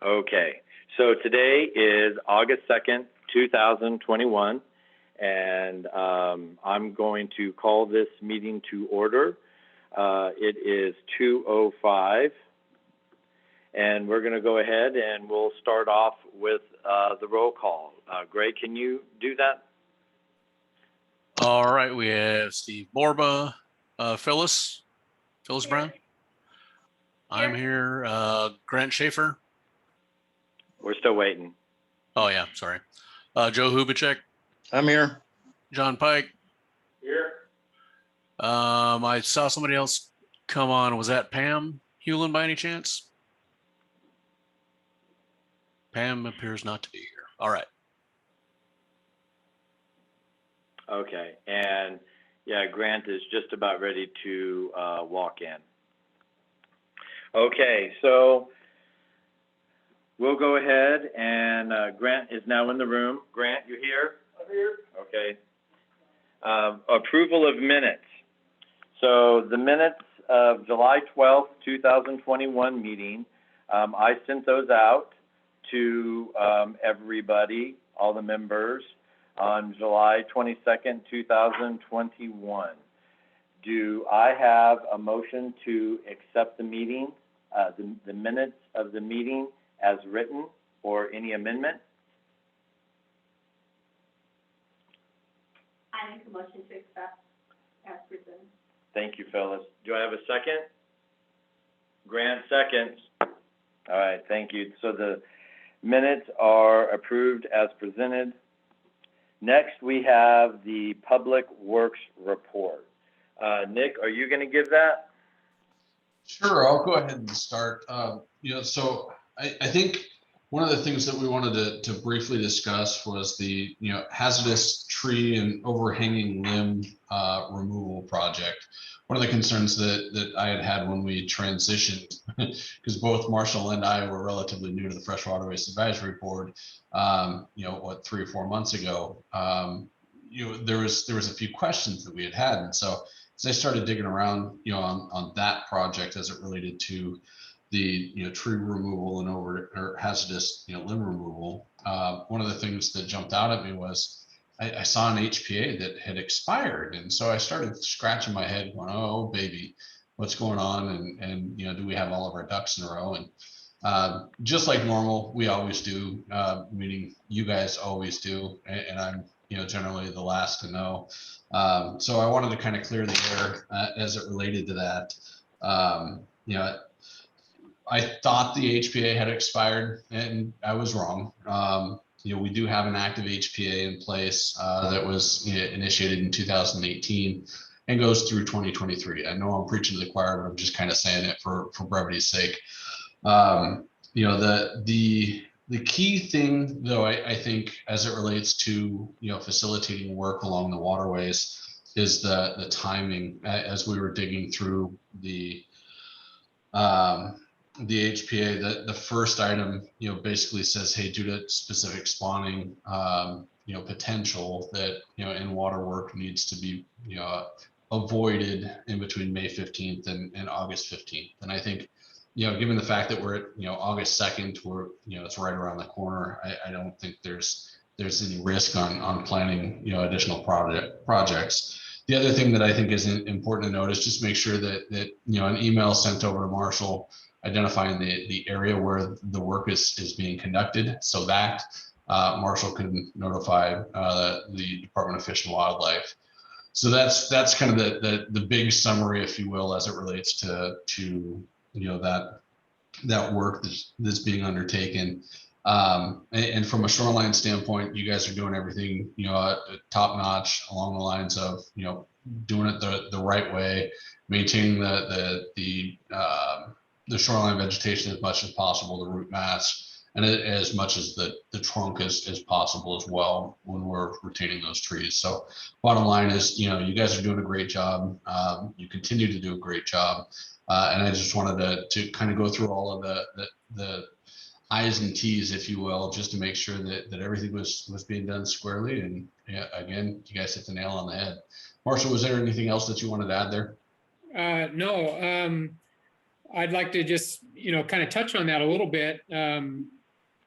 Okay, so today is August 2nd, 2021, and I'm going to call this meeting to order. It is 2:05, and we're going to go ahead and we'll start off with the roll call. Greg, can you do that? All right, we have Steve Borba, Phyllis Brown. I'm here. Grant Schaefer. We're still waiting. Oh yeah, sorry. Joe Hubacek. I'm here. John Pike. Here. I saw somebody else come on. Was that Pam Hewlin by any chance? Pam appears not to be here. All right. Okay, and yeah, Grant is just about ready to walk in. Okay, so we'll go ahead and Grant is now in the room. Grant, you here? I'm here. Okay. Approval of minutes. So the minutes of July 12th, 2021 meeting, I sent those out to everybody, all the members, on July 22nd, 2021. Do I have a motion to accept the meeting, the minutes of the meeting as written, or any amendment? I make a motion to accept as presented. Thank you, Phyllis. Do I have a second? Grant, seconds. All right, thank you. So the minutes are approved as presented. Next, we have the Public Works Report. Nick, are you going to give that? Sure, I'll go ahead and start. So I think one of the things that we wanted to briefly discuss was the hazardous tree and overhanging limb removal project. One of the concerns that I had when we transitioned, because both Marshall and I were relatively new to the Fresh Waterways Advisory Board, 3 or 4 months ago, there was a few questions that we had, and so as I started digging around, on that project as it related to the tree removal and or hazardous limb removal, one of the things that jumped out at me was I saw an HPA that had expired, and so I started scratching my head, going, "Oh baby, what's going on?" And do we have all of our ducks in a row? And just like normal, we always do, meaning you guys always do, and I'm generally the last to know. So I wanted to kind of clear the air as it related to that. I thought the HPA had expired, and I was wrong. We do have an active HPA in place that was initiated in 2018 and goes through 2023. I know I'm preaching to the choir, but I'm just kind of saying it for brevity's sake. The key thing, though, I think, as it relates to facilitating work along the waterways, is the timing. As we were digging through the HPA, the first item basically says, hey, due to specific spawning potential that in water work needs to be avoided in between May 15th and August 15th. And I think given the fact that we're at August 2nd, where it's right around the corner, I don't think there's any risk on planning additional projects. The other thing that I think is important to note is just make sure that an email sent over to Marshall identifying the area where the work is being conducted, so that Marshall can notify the Department of Fish and Wildlife. So that's kind of the big summary, if you will, as it relates to that work that's being undertaken. And from a shoreline standpoint, you guys are doing everything top notch along the lines of doing it the right way, maintaining the shoreline vegetation as much as possible, the root mass, and as much as the trunk as possible as well when we're retaining those trees. So bottom line is, you guys are doing a great job. You continue to do a great job. And I just wanted to kind of go through all of the I's and T's, if you will, just to make sure that everything was being done squarely. And again, you guys hit the nail on the head. Marshall, was there anything else that you wanted to add there? No. I'd like to just, kind of touch on that a little bit,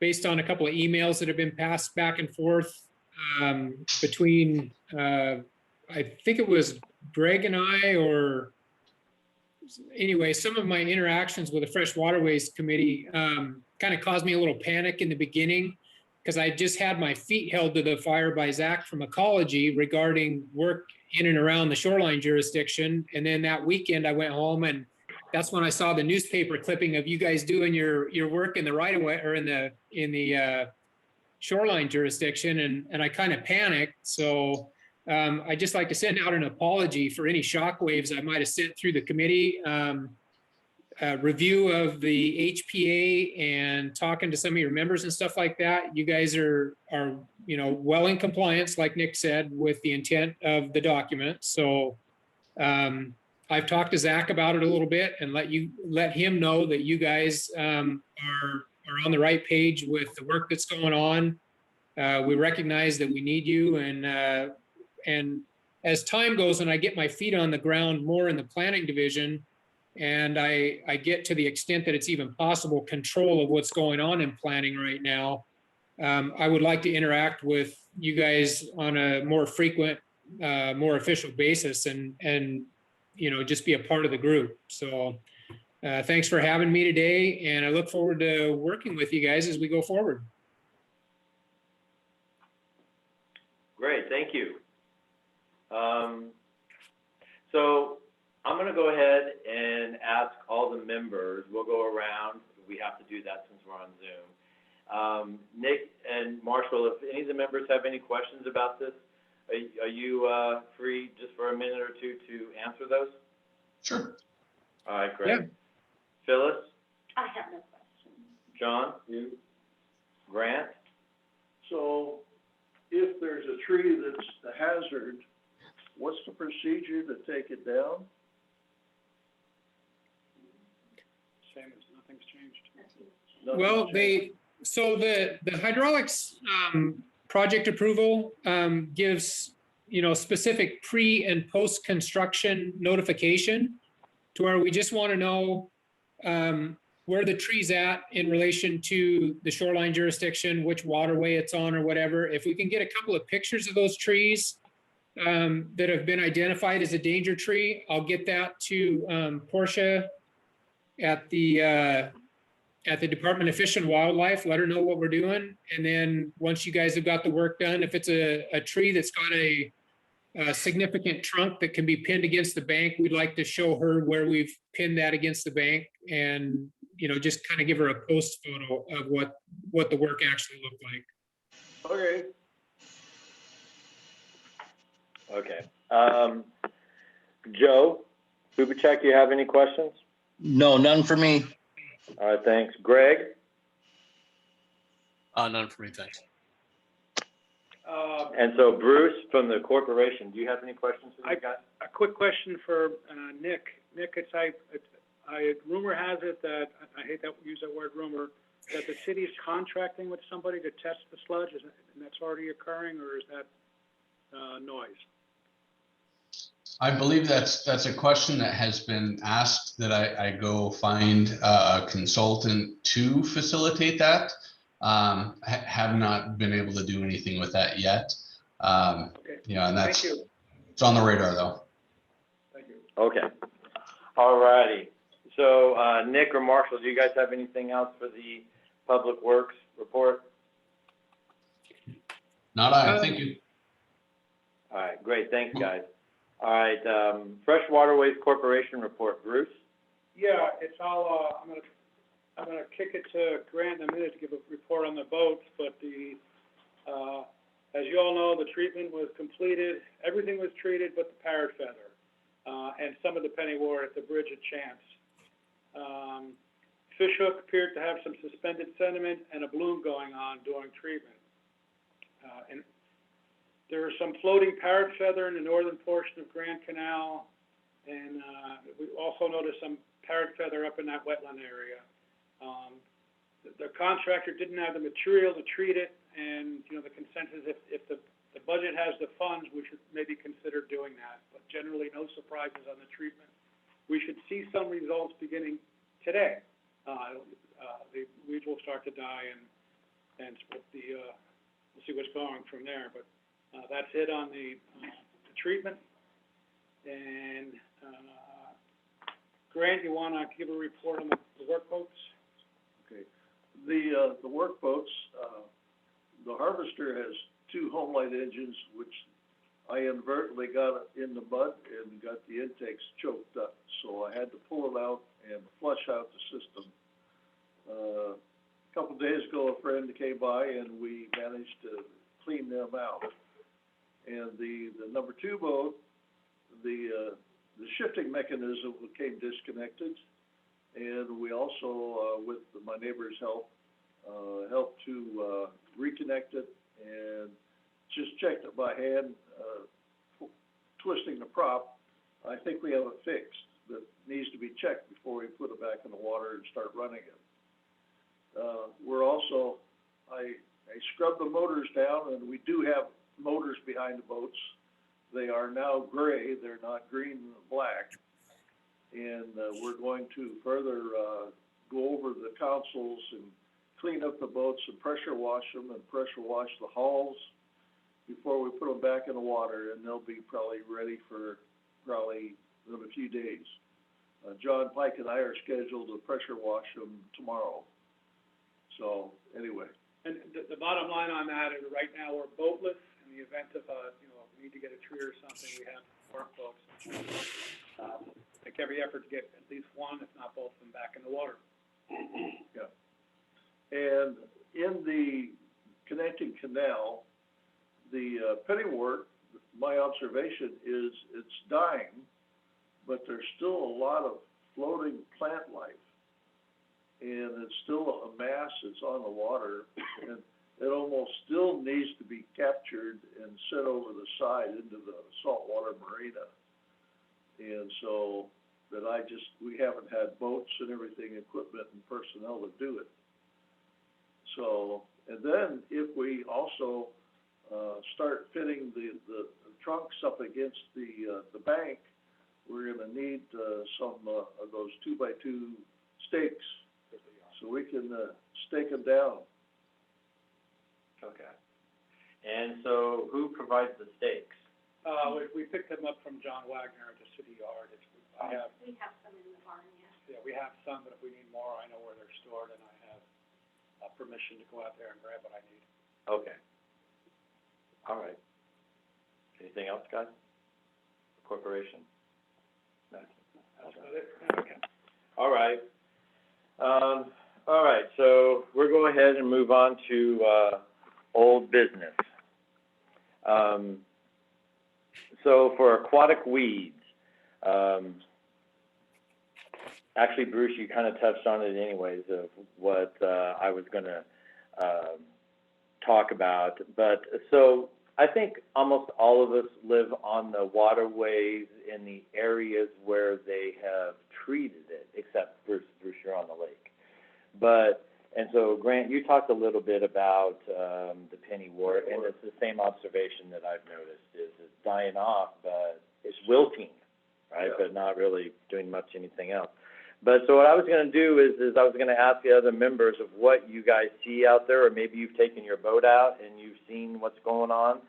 based on a couple of emails that have been passed back and forth between, I think it was Greg and I, or anyway, some of my interactions with the Fresh Waterways Committee kind of caused me a little panic in the beginning, because I just had my feet held to the fire by Zach from Ecology regarding work in and around the shoreline jurisdiction. And then that weekend I went home, and that's when I saw the newspaper clipping of you guys doing your work in the right of way, or in the shoreline jurisdiction, and I kind of panicked. So I'd just like to send out an apology for any shockwaves I might have sent through the committee. Review of the HPA and talking to some of your members and stuff like that. You guys are well in compliance, like Nick said, with the intent of the document. So I've talked to Zach about it a little bit, and let him know that you guys are on the right page with the work that's going on. We recognize that we need you, and as time goes and I get my feet on the ground more in the planning division, and I get to the extent that it's even possible control of what's going on in planning right now, I would like to interact with you guys on a more frequent, more official basis, and just be a part of the group. So thanks for having me today, and I look forward to working with you guys as we go forward. Great, thank you. So I'm going to go ahead and ask all the members. We'll go around. We have to do that since we're on Zoom. Nick and Marshall, if any of the members have any questions about this, are you free just for a minute or two to answer those? Sure. All right, great. Yeah. Phyllis? I have no questions. John? You? Grant? So if there's a tree that's a hazard, what's the procedure to take it down? Same as nothing's changed. Well, the hydraulics project approval gives specific pre and post construction notification, to where we just want to know where the tree's at in relation to the shoreline jurisdiction, which waterway it's on or whatever. If we can get a couple of pictures of those trees that have been identified as a danger tree, I'll get that to Portia at the Department of Fish and Wildlife, let her know what we're doing. And then once you guys have got the work done, if it's a tree that's got a significant trunk that can be pinned against the bank, we'd like to show her where we've pinned that against the bank, and just kind of give her a post photo of what the work actually looked like. Okay. Okay. Joe, Bubachek, you have any questions? No, none for me. All right, thanks. Greg? None for me, thanks. And so Bruce from the corporation, do you have any questions for the guy? A quick question for Nick. Nick, rumor has it that, I hate to use that word rumor, that the city's contracting with somebody to test the sludge, and that's already occurring, or is that noise? I believe that's a question that has been asked, that I go find a consultant to facilitate that. Have not been able to do anything with that yet. Okay. And that's, Thank you. it's on the radar though. Thank you. Okay. All righty. So Nick or Marshall, do you guys have anything else for the Public Works report? Not I, thank you. All right, great. Thanks, guys. All right, Fresh Waterways Corporation report. Bruce? Yeah, it's all, I'm gonna kick it to Grant in a minute to give a report on the boats, but as you all know, the treatment was completed. Everything was treated but the parrot feather, and some of the penny wort at the bridge at Chance. Fish hook appeared to have some suspended sediment and a bloom going on during treatment. And there was some floating parrot feather in the northern portion of Grand Canal, and we also noticed some parrot feather up in that wetland area. The contractor didn't have the material to treat it, and the consensus, if the budget has the funds, we should maybe consider doing that. But generally, no surprises on the treatment. We should see some results beginning today. The weeds will start to die and we'll see what's going from there, but, that's it on the treatment. And, Grant, you wanna give a report on the work boats? Okay. The work boats, the Harvester has 2 Homelight engines, which I inadvertently got in the mud and got the intakes choked up. So I had to pull it out and flush out the system. A couple days ago, a friend came by and we managed to clean them out. And the number 2 boat, the shifting mechanism became disconnected. And we also, with my neighbor's help, helped to reconnect it and just checked it by hand, twisting the prop. I think we have it fixed, but needs to be checked before we put it back in the water and start running it. We're also, I scrubbed the motors down, and we do have motors behind the boats. They are now gray, they're not green and black. And we're going to further go over the consoles and clean up the boats and pressure wash them and pressure wash the hulls before we put them back in the water, and they'll be probably ready for in a few days. John Pike and I are scheduled to pressure wash them tomorrow. So, anyway. And the bottom line on that is right now we're boatless. In the event of, we need to get a tree or something, we have work boats. Make every effort to get at least one, if not both of them, back in the water. Yeah. And in the connecting canal, the pennywort, my observation is it's dying, but there's still a lot of floating plant life. And it's still a mass that's on the water, and it almost still needs to be captured and sent over the side into the saltwater marina. And so we haven't had boats and everything, equipment and personnel to do it. So, and then if we also start fitting the trunks up against the bank, we're gonna need some of those 2x2 stakes, so we can stake them down. Okay. And so who provides the stakes? We picked them up from John Wagner at the city yard. We have some in the barn, yeah. Yeah, we have some, but if we need more, I know where they're stored, and I have permission to go out there and grab what I need. Okay. All right. Anything else, guys? Corporation? No. That's about it. Okay. All right. All right, so we'll go ahead and move on to old business. So for aquatic weeds, actually, Bruce, you kind of touched on it anyways of what I was going to talk about. But so I think almost all of us live on the waterways in the areas where they have treated it, except Bruce, you're on the lake. But, and so Grant, you talked a little bit about the pennywort, and it's the same observation that I've noticed, is it's dying off, but it's wilting, right? Yeah. But not really doing much anything else. But so what I was going to do is I was going to ask the other members of what you guys see out there, or maybe you've taken your boat out and you've seen what's going on.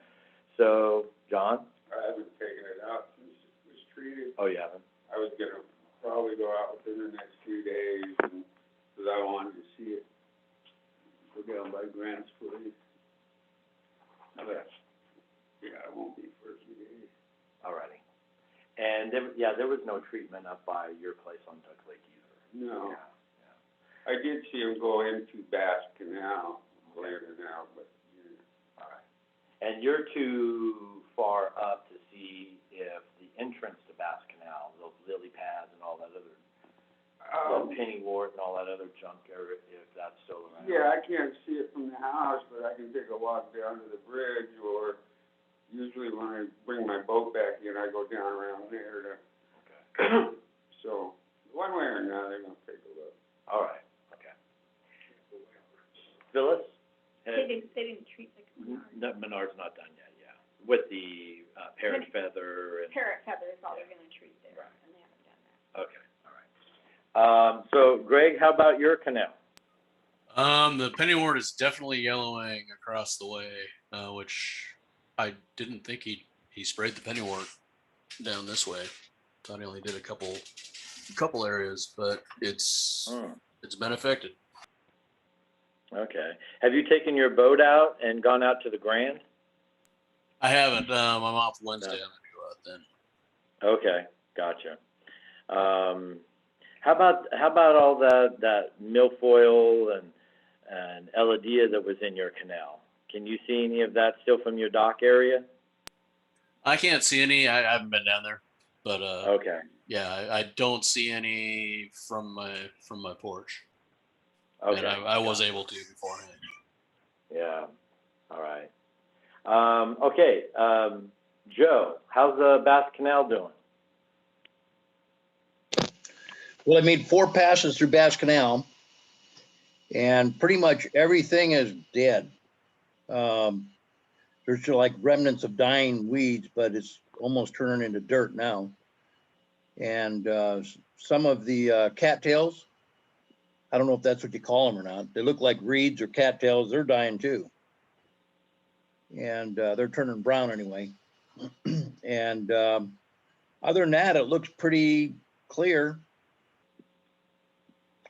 So, John? I haven't taken it out since it was treated. Oh, you haven't? I was gonna probably go out within the next few days, and, because I wanted to see it. Go down by Grant's place. Okay. Yeah, it won't be for a few days. All righty. And there was no treatment up by your place on Duck Lake either. No. Yeah. I did see him go into Bass Canal later now, but, All right. And you're too far up to see if the entrance to Bass Canal, those lily pads and all that other, pennywort and all that other junk, or if that's still around. yeah, I can't see it from the house, but I can take a walk down to the bridge, or usually when I bring my boat back in, I go down around there to, Okay. so, one way or another, I'm gonna take a look. All right, okay. Phyllis? They didn't treat the No, Menard's not done yet, yeah. With the parrot feather and. parrot feather is all they're gonna treat there, Right. and they haven't done that. Okay, all right. So Greg, how about your canal? The pennywort is definitely yellowing across the way, which I didn't think he sprayed the pennywort down this way. Thought he only did a couple areas, but it's been affected. Okay. Have you taken your boat out and gone out to the Grand? I haven't. I'm off Wednesday. I'm gonna go out then. Okay, gotcha. How about all that milfoil and Eladia that was in your canal? Can you see any of that still from your dock area? I can't see any. I haven't been down there, but Okay. yeah, I don't see any from my porch. Okay. And I was able to beforehand. Yeah. All right. Okay. Joe, how's the Bass Canal doing? Well, I made 4 passes through Bass Canal, and pretty much everything is dead. There's still like remnants of dying weeds, but it's almost turning into dirt now. And some of the cattails, I don't know if that's what you call them or not. They look like reeds or cattails. They're dying too. And they're turning brown anyway. And other than that, it looks pretty clear.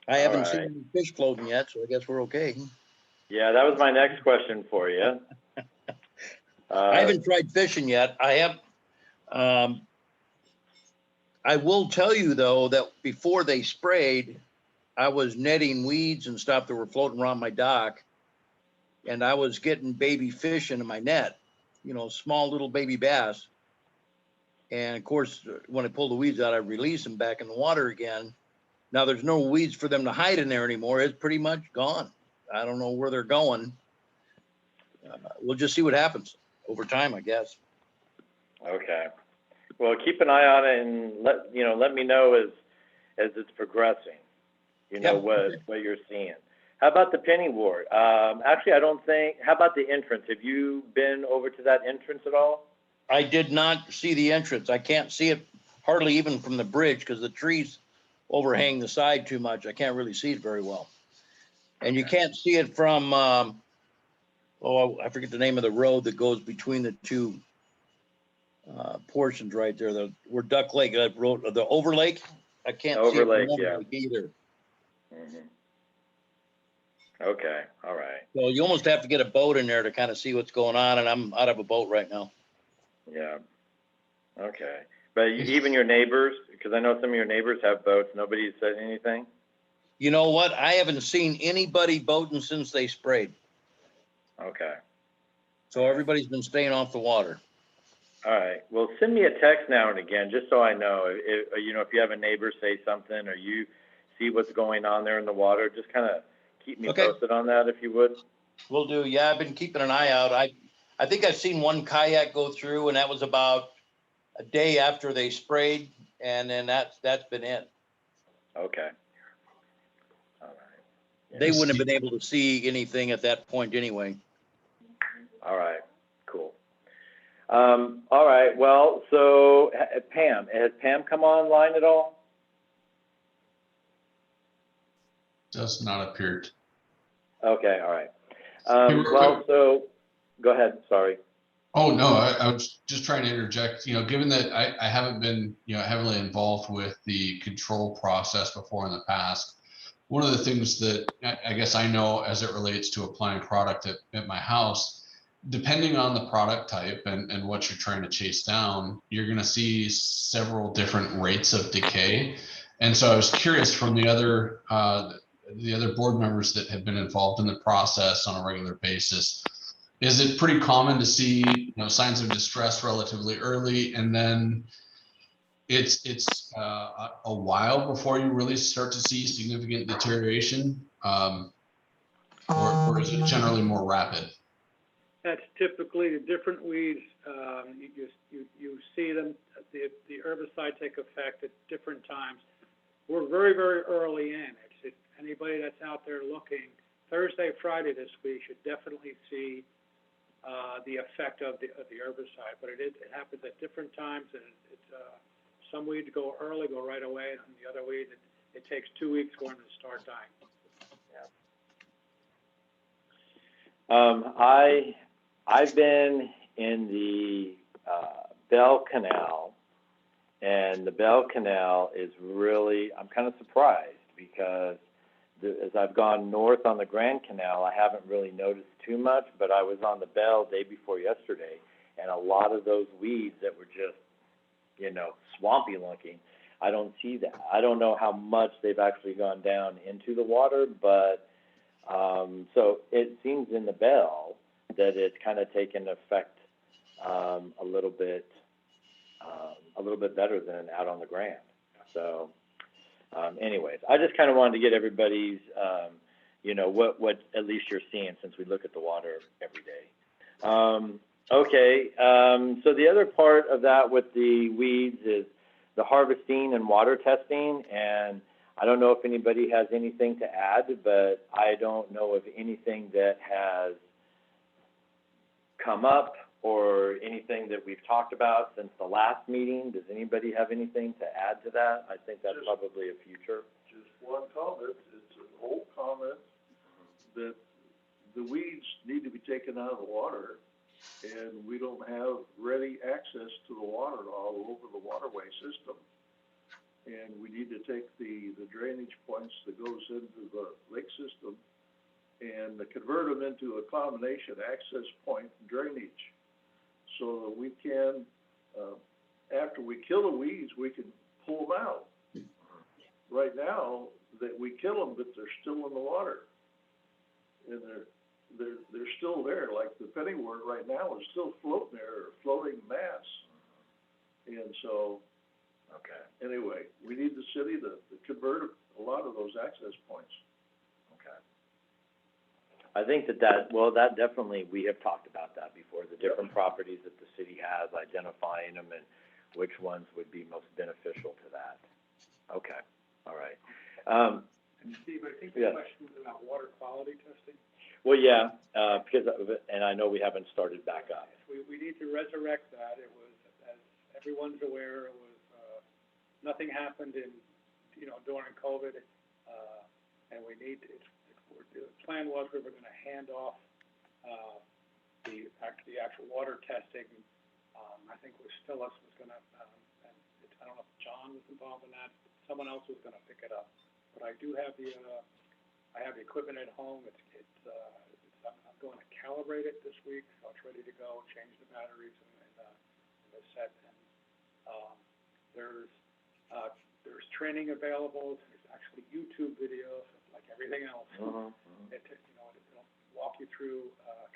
I haven't seen any fish floating yet, so I guess we're okay. Yeah, that was my next question for you. I haven't tried fishing yet. I have. I will tell you though that before they sprayed, I was netting weeds and stuff that were floating around my dock, and I was getting baby fish into my net, small little baby bass. And of course, when I pull the weeds out, I release them back in the water again. Now there's no weeds for them to hide in there anymore. It's pretty much gone. I don't know where they're going. We'll just see what happens over time, I guess. Okay. Well, keep an eye on it and let me know as it's progressing. What you're seeing. How about the pennywort? Actually, I don't think. How about the entrance? Have you been over to that entrance at all? I did not see the entrance. I can't see it hardly even from the bridge because the trees overhang the side too much. I can't really see it very well. And you can't see it from, I forget the name of the road that goes between the two portions right there. Where Duck Lake, that road, the Overlake. I can't see it from Overlake either. Mm-hmm. Okay, all right. So you almost have to get a boat in there to kind of see what's going on, and I'm out of a boat right now. Yeah. Okay. But even your neighbors, because I know some of your neighbors have boats, nobody said anything? You know what? I haven't seen anybody boating since they sprayed. Okay. So everybody's been staying off the water. All right. Well, send me a text now and again, just so I know. If you have a neighbor say something or you see what's going on there in the water, just kind of keep me posted on that if you would. Will do. Yeah, I've been keeping an eye out. I think I've seen one kayak go through, and that was about a day after they sprayed, and then that's been it. Okay. All right. Yeah. They wouldn't have been able to see anything at that point anyway. All right. Cool. All right. Well, so Pam, has Pam come online at all? Does not appear. Okay. All right. So go ahead. Sorry. Oh, no, I was just trying to interject, given that I haven't been, heavily involved with the control process before in the past. One of the things that I guess I know as it relates to applying product at my house, depending on the product type and what you're trying to chase down, you're going to see several different rates of decay. And so I was curious from the other board members that have been involved in the process on a regular basis, is it pretty common to see signs of distress relatively early, and then it's a while before you really start to see significant deterioration, or is it generally more rapid? That's typically the different weeds. You see them, the herbicide take effect at different times. We're very, very early in. If anybody that's out there looking, Thursday, Friday this week should definitely see the effect of the herbicide. But it happens at different times, and it's some weeds go early, go right away, and the other weeds it takes 2 weeks for them to start dying. I've been in the Bell Canal, and the Bell Canal is really, I'm kind of surprised because as I've gone north on the Grand Canal, I haven't really noticed too much, but I was on the Bell day before yesterday, and a lot of those weeds that were just, you know, swampy looking, I don't see that. I don't know how much they've actually gone down into the water, but so it seems in the Bell that it's kind of taken effect a little bit better than out on the Grand. So, anyways, I just kind of wanted to get everybody's, you know, what at least you're seeing since we look at the water every day. Okay, so the other part of that with the weeds is the harvesting and water testing, and I don't know if anybody has anything to add, but I don't know of anything that has come up or anything that we've talked about since the last meeting. Does anybody have anything to add to that? I think that's probably a future. Just one comment, it's an old comment that the weeds need to be taken out of the water, and we don't have ready access to the water all over the waterway system. And we need to take the drainage points that goes into the lake system and convert them into a combination access point drainage, so that we can, after we kill the weeds, we can pull them out. Right now, that we kill them, but they're still in the water, and they're still there. Like the pennywort right now is still floating there, floating mass, and so. Okay. Anyway, we need the city to convert a lot of those access points. Okay. I think that definitely, we have talked about that before, the different properties that the city has, identifying them and which ones would be most beneficial to that. Okay, all right. And Steve, I think the yes. question was about water quality testing. Well, yeah, because of it, and I know we haven't started back up. We need to resurrect that. It was, as everyone's aware, it was, nothing happened in, you know, during COVID, and we need, the plan was we were gonna hand off, the actual water testing. I think it was Phyllis was gonna, and I don't know if John was involved in that, someone else was gonna pick it up. But I do have I have the equipment at home. I'm going to calibrate it this week, so it's ready to go, change the batteries and the set. And, there's training available. There's actually YouTube videos, like everything else. Mm-hmm. It'll walk you through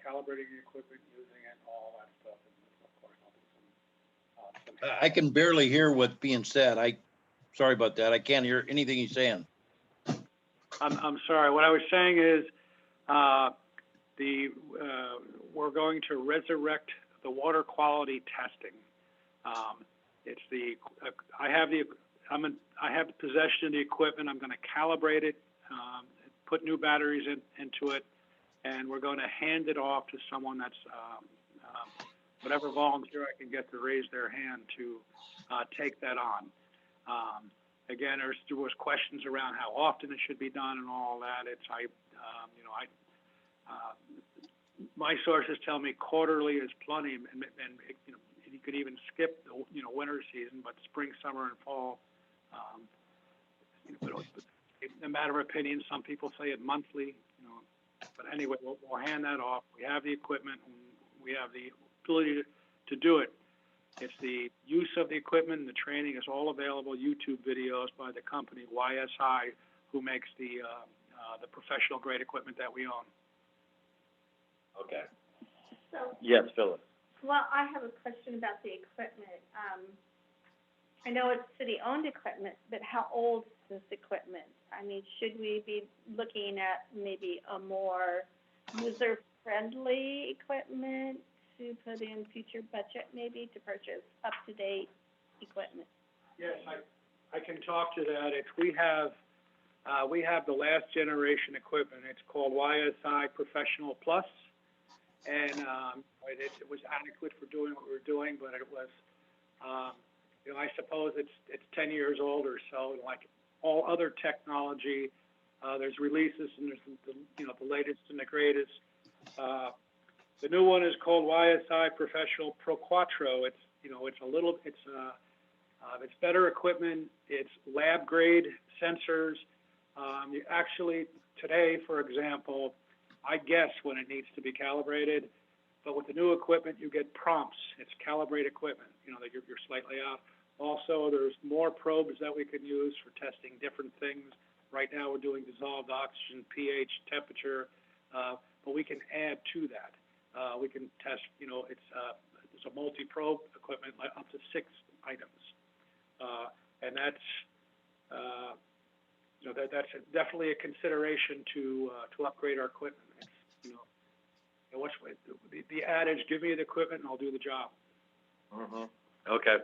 calibrating the equipment, using it, all that stuff. And of course, I'll do some I can barely hear what's being said. Sorry about that. I can't hear anything he's saying. I'm sorry. What I was saying is, we're going to resurrect the water quality testing. I have possession of the equipment. I'm going to calibrate it, put new batteries into it, and we're going to hand it off to someone that's whatever volunteer I can get to raise their hand to take that on. Again, there was questions around how often it should be done and all that. My sources tell me quarterly is plenty, and you could even skip the winter season, but spring, summer, and fall. But a matter of opinion. Some people say it monthly. But anyway, we'll hand that off. We have the equipment. And we have the ability to do it. It's the use of the equipment and the training is all available. YouTube videos by the company YSI, who makes the professional grade equipment that we own. Okay. So, Yes, Phyllis. well, I have a question about the equipment. I know it's city-owned equipment, but how old is this equipment? I mean, should we be looking at maybe a more user-friendly equipment to put in future budget, maybe, to purchase up-to-date equipment? Yes, I can talk to that. We have the last generation equipment. It's called YSI Professional Plus, and it was adequate for doing what we were doing, but it was, I suppose it's 10 years old or so. Like all other technology. There's releases and there's the latest and the greatest. The new one is called YSI Professional Pro Quattro. It's it's better equipment. It's lab grade sensors. You actually today, for example, I guess when it needs to be calibrated, but with the new equipment, you get prompts. It's calibrate equipment, that you're slightly out. Also, there's more probes that we can use for testing different things. Right now, we're doing dissolved oxygen, pH, temperature, but we can add to that. We can test, there's a multi-probe equipment up to 6 items. And that's, that's definitely a consideration to upgrade our equipment. It's, what's the adage, give me the equipment and I'll do the job. Mm-hmm. Okay.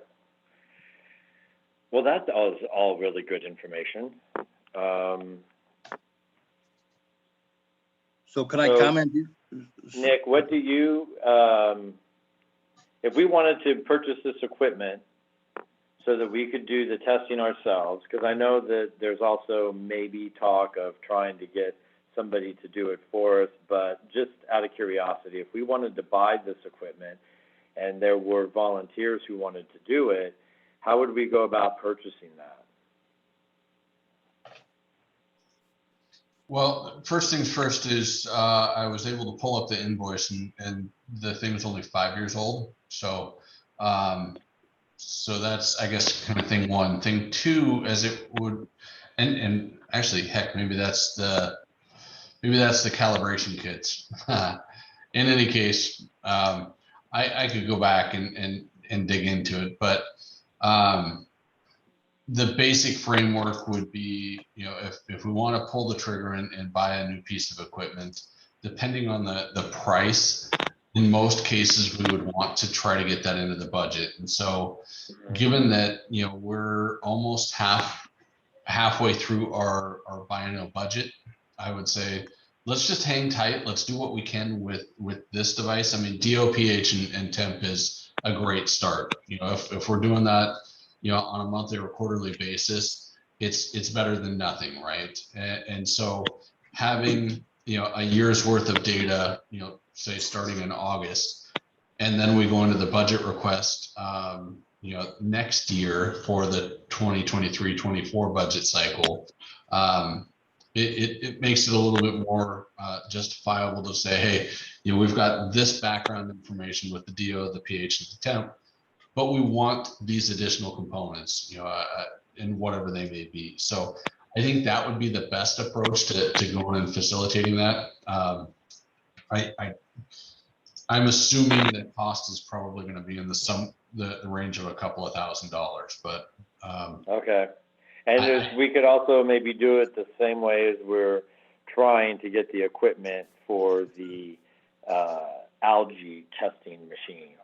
Well, that's all really good information. So can I comment? Nick, what do you, if we wanted to purchase this equipment so that we could do the testing ourselves, because I know that there's also maybe talk of trying to get somebody to do it for us, but just out of curiosity, if we wanted to buy this equipment and there were volunteers who wanted to do it, how would we go about purchasing that? Well, first things first is I was able to pull up the invoice and the thing was only 5 years old. So so that's, I guess, kind of thing one. Thing two, as it would, and actually, heck, maybe that's the calibration kits. In any case, I could go back and dig into it, but the basic framework would be, if we want to pull the trigger and buy a new piece of equipment, depending on the price, in most cases, we would want to try to get that into the budget. And so given that, we're almost halfway through our biennial budget, I would say, let's just hang tight. Let's do what we can with this device. I mean, DOPH and temp is a great start. If we're doing that, on a monthly or quarterly basis, it's better than nothing, right? And so having, a year's worth of data, say starting in August, and then we go into the budget request, next year for the 2023-24 budget cycle, it makes it a little bit more justifiable to say, hey, we've got this background information with the DO, the pH, and the temp, but we want these additional components, in whatever they may be. So I think that would be the best approach to going and facilitating that. I'm assuming that cost is probably going to be in the range of a couple of $1,000s, but okay. And we could also maybe do it the same way as we're trying to get the equipment for the algae testing machine.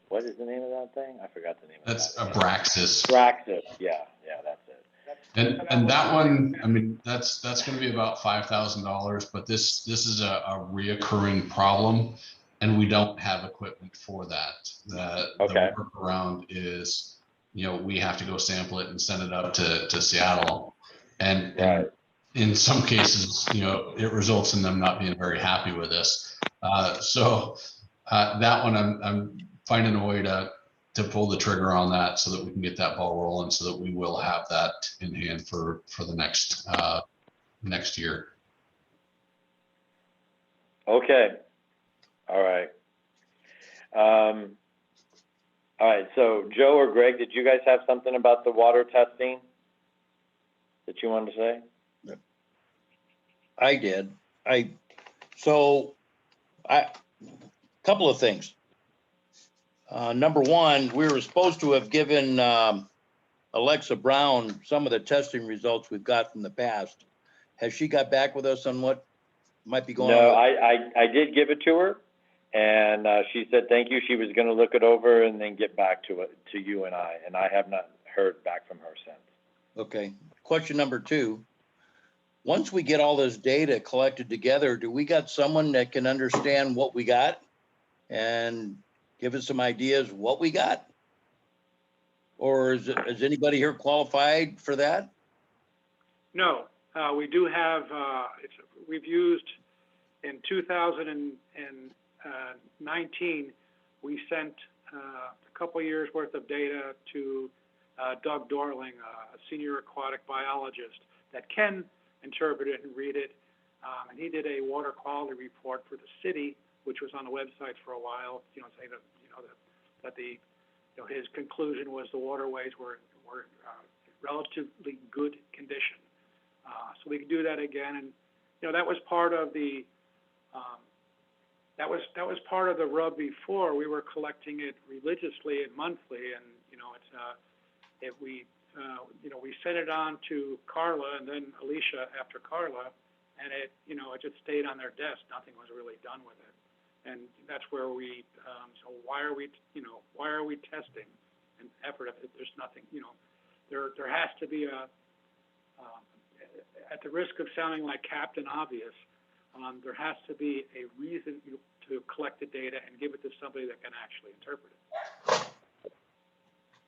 What is the name of that thing? I forgot the name. That's of that. Abraxas. Abraxas, yeah, that's it. And that one, I mean, that's going to be about $5,000, but this is a reoccurring problem, and we don't have equipment for that. The workaround is, we have to go sample it and send it up to Seattle, and in some cases, it results in them not being very happy with us. So that one, I'm finding a way to pull the trigger on that so that we can get that ball rolling, so that we will have that in hand for the next year. Okay. All right. All right. So Joe or Greg, did you guys have something about the water testing that you wanted to say? I did. Couple of things. Number one, we were supposed to have given Alexa Brown some of the testing results we've got from the past. Has she got back with us on what might be going on? No, I did give it to her, and she said thank you. She was going to look it over and then get back to you and I have not heard back from her since. Okay. Question number two. Once we get all this data collected together, do we got someone that can understand what we got and give us some ideas what we got? Or is anybody here qualified for that? No, we do have, we've used, in 2019, we sent a couple years' worth of data to Doug Dorling, a senior aquatic biologist that can interpret it and read it. And he did a water quality report for the city, which was on the website for a while, saying that, that the, his conclusion was the waterways were relatively good condition. So we could do that again, and that was part of the that was part of the rub before. We were collecting it religiously and monthly, and we sent it on to Carla and then Alicia after Carla, and it just stayed on their desk. Nothing was really done with it, and that's where we so why are we testing an effort if there's nothing? There has to be a at the risk of sounding like Captain Obvious, there has to be a reason to collect the data and give it to somebody that can actually interpret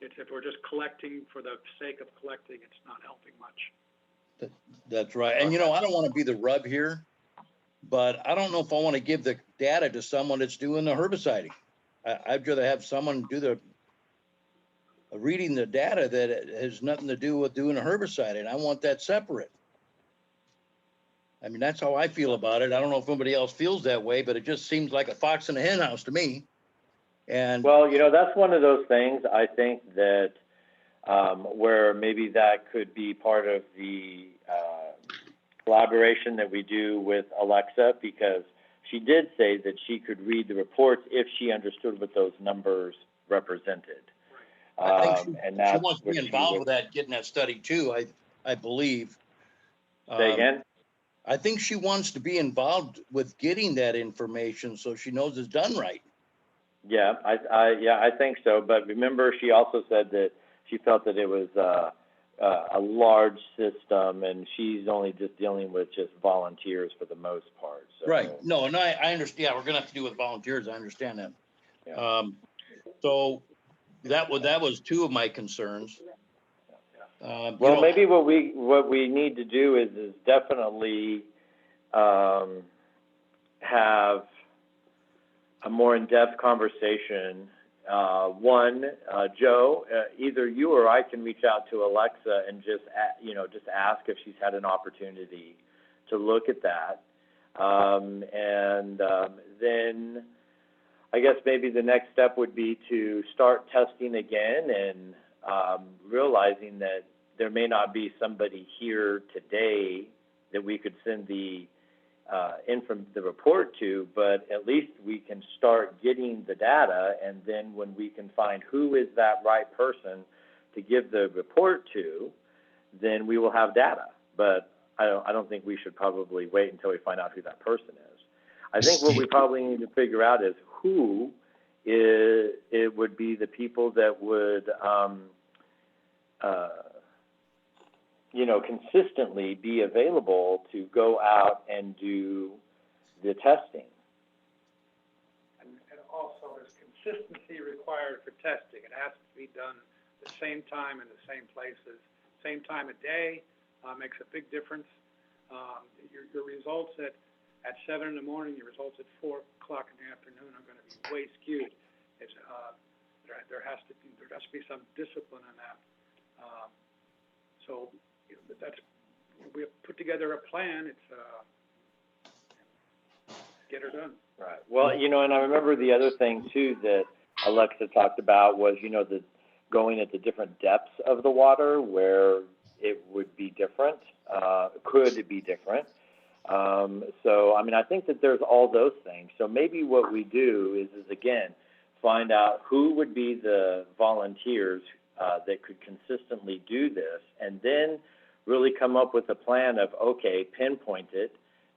it. If we're just collecting for the sake of collecting, it's not helping much. That's right. And I don't want to be the rub here, but I don't know if I want to give the data to someone that's doing the herbiciding. I'd rather have someone do the reading the data that has nothing to do with doing a herbicide, and I want that separate. I mean, that's how I feel about it. I don't know if anybody else feels that way, but it just seems like a fox in a hen house to me. And well, that's one of those things, I think, that where maybe that could be part of the collaboration that we do with Alexa, because she did say that she could read the reports if she understood what those numbers represented. I think she that's wants to be involved with that, getting that study too, I believe. Say again? I think she wants to be involved with getting that information so she knows it's done right. Yeah, I think so. But remember, she also said that she felt that it was a large system, and she's only just dealing with just volunteers for the most part. So. Right. No, and I understand. Yeah, we're gonna have to do with volunteers. I understand that. Yeah. So that was two of my concerns. Well, maybe what we need to do is definitely have a more in-depth conversation. Joe, either you or I can reach out to Alexa and just ask if she's had an opportunity to look at that, then I guess maybe the next step would be to start testing again and realizing that there may not be somebody here today that we could send the report to, but at least we can start getting the data, and then when we can find who is that right person to give the report to, then we will have data. But I don't think we should probably wait until we find out who that person is. I think what we probably need to figure out is who it would be the people that would consistently be available to go out and do the testing. And also, there's consistency required for testing. It has to be done the same time in the same places, same time of day. Makes a big difference. Your results at 7 in the morning, your results at 4 o'clock in the afternoon are going to be way skewed. It's there has to be some discipline in that. So we have put together a plan. It's get her done. Right. Well, and I remember the other thing too that Alexa talked about was, the going at the different depths of the water where it would be different, could be different. So, I think that there's all those things. So maybe what we do is again, find out who would be the volunteers that could consistently do this, and then really come up with a plan of, okay, pinpoint it.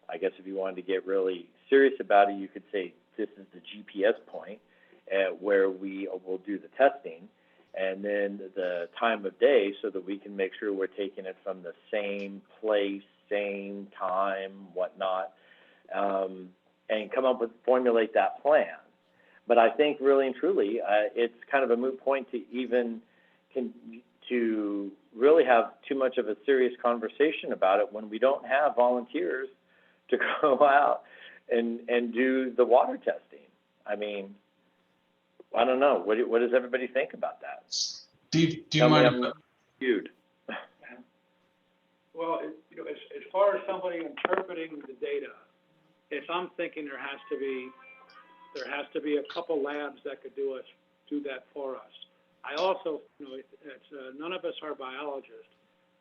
I guess if you wanted to get really serious about it, you could say this is the GPS point where we will do the testing, and then the time of day so that we can make sure we're taking it from the same place, same time, whatnot, and come up with, formulate that plan. But I think really and truly, it's kind of a moot point to even to really have too much of a serious conversation about it when we don't have volunteers to go out and do the water testing. I mean, I don't know. What does everybody think about that? Steve, do you Tell me mind? I'm not skewed. Well, as far as somebody interpreting the data, I'm thinking there has to be a couple labs that could do that for us. I also, none of us are biologists,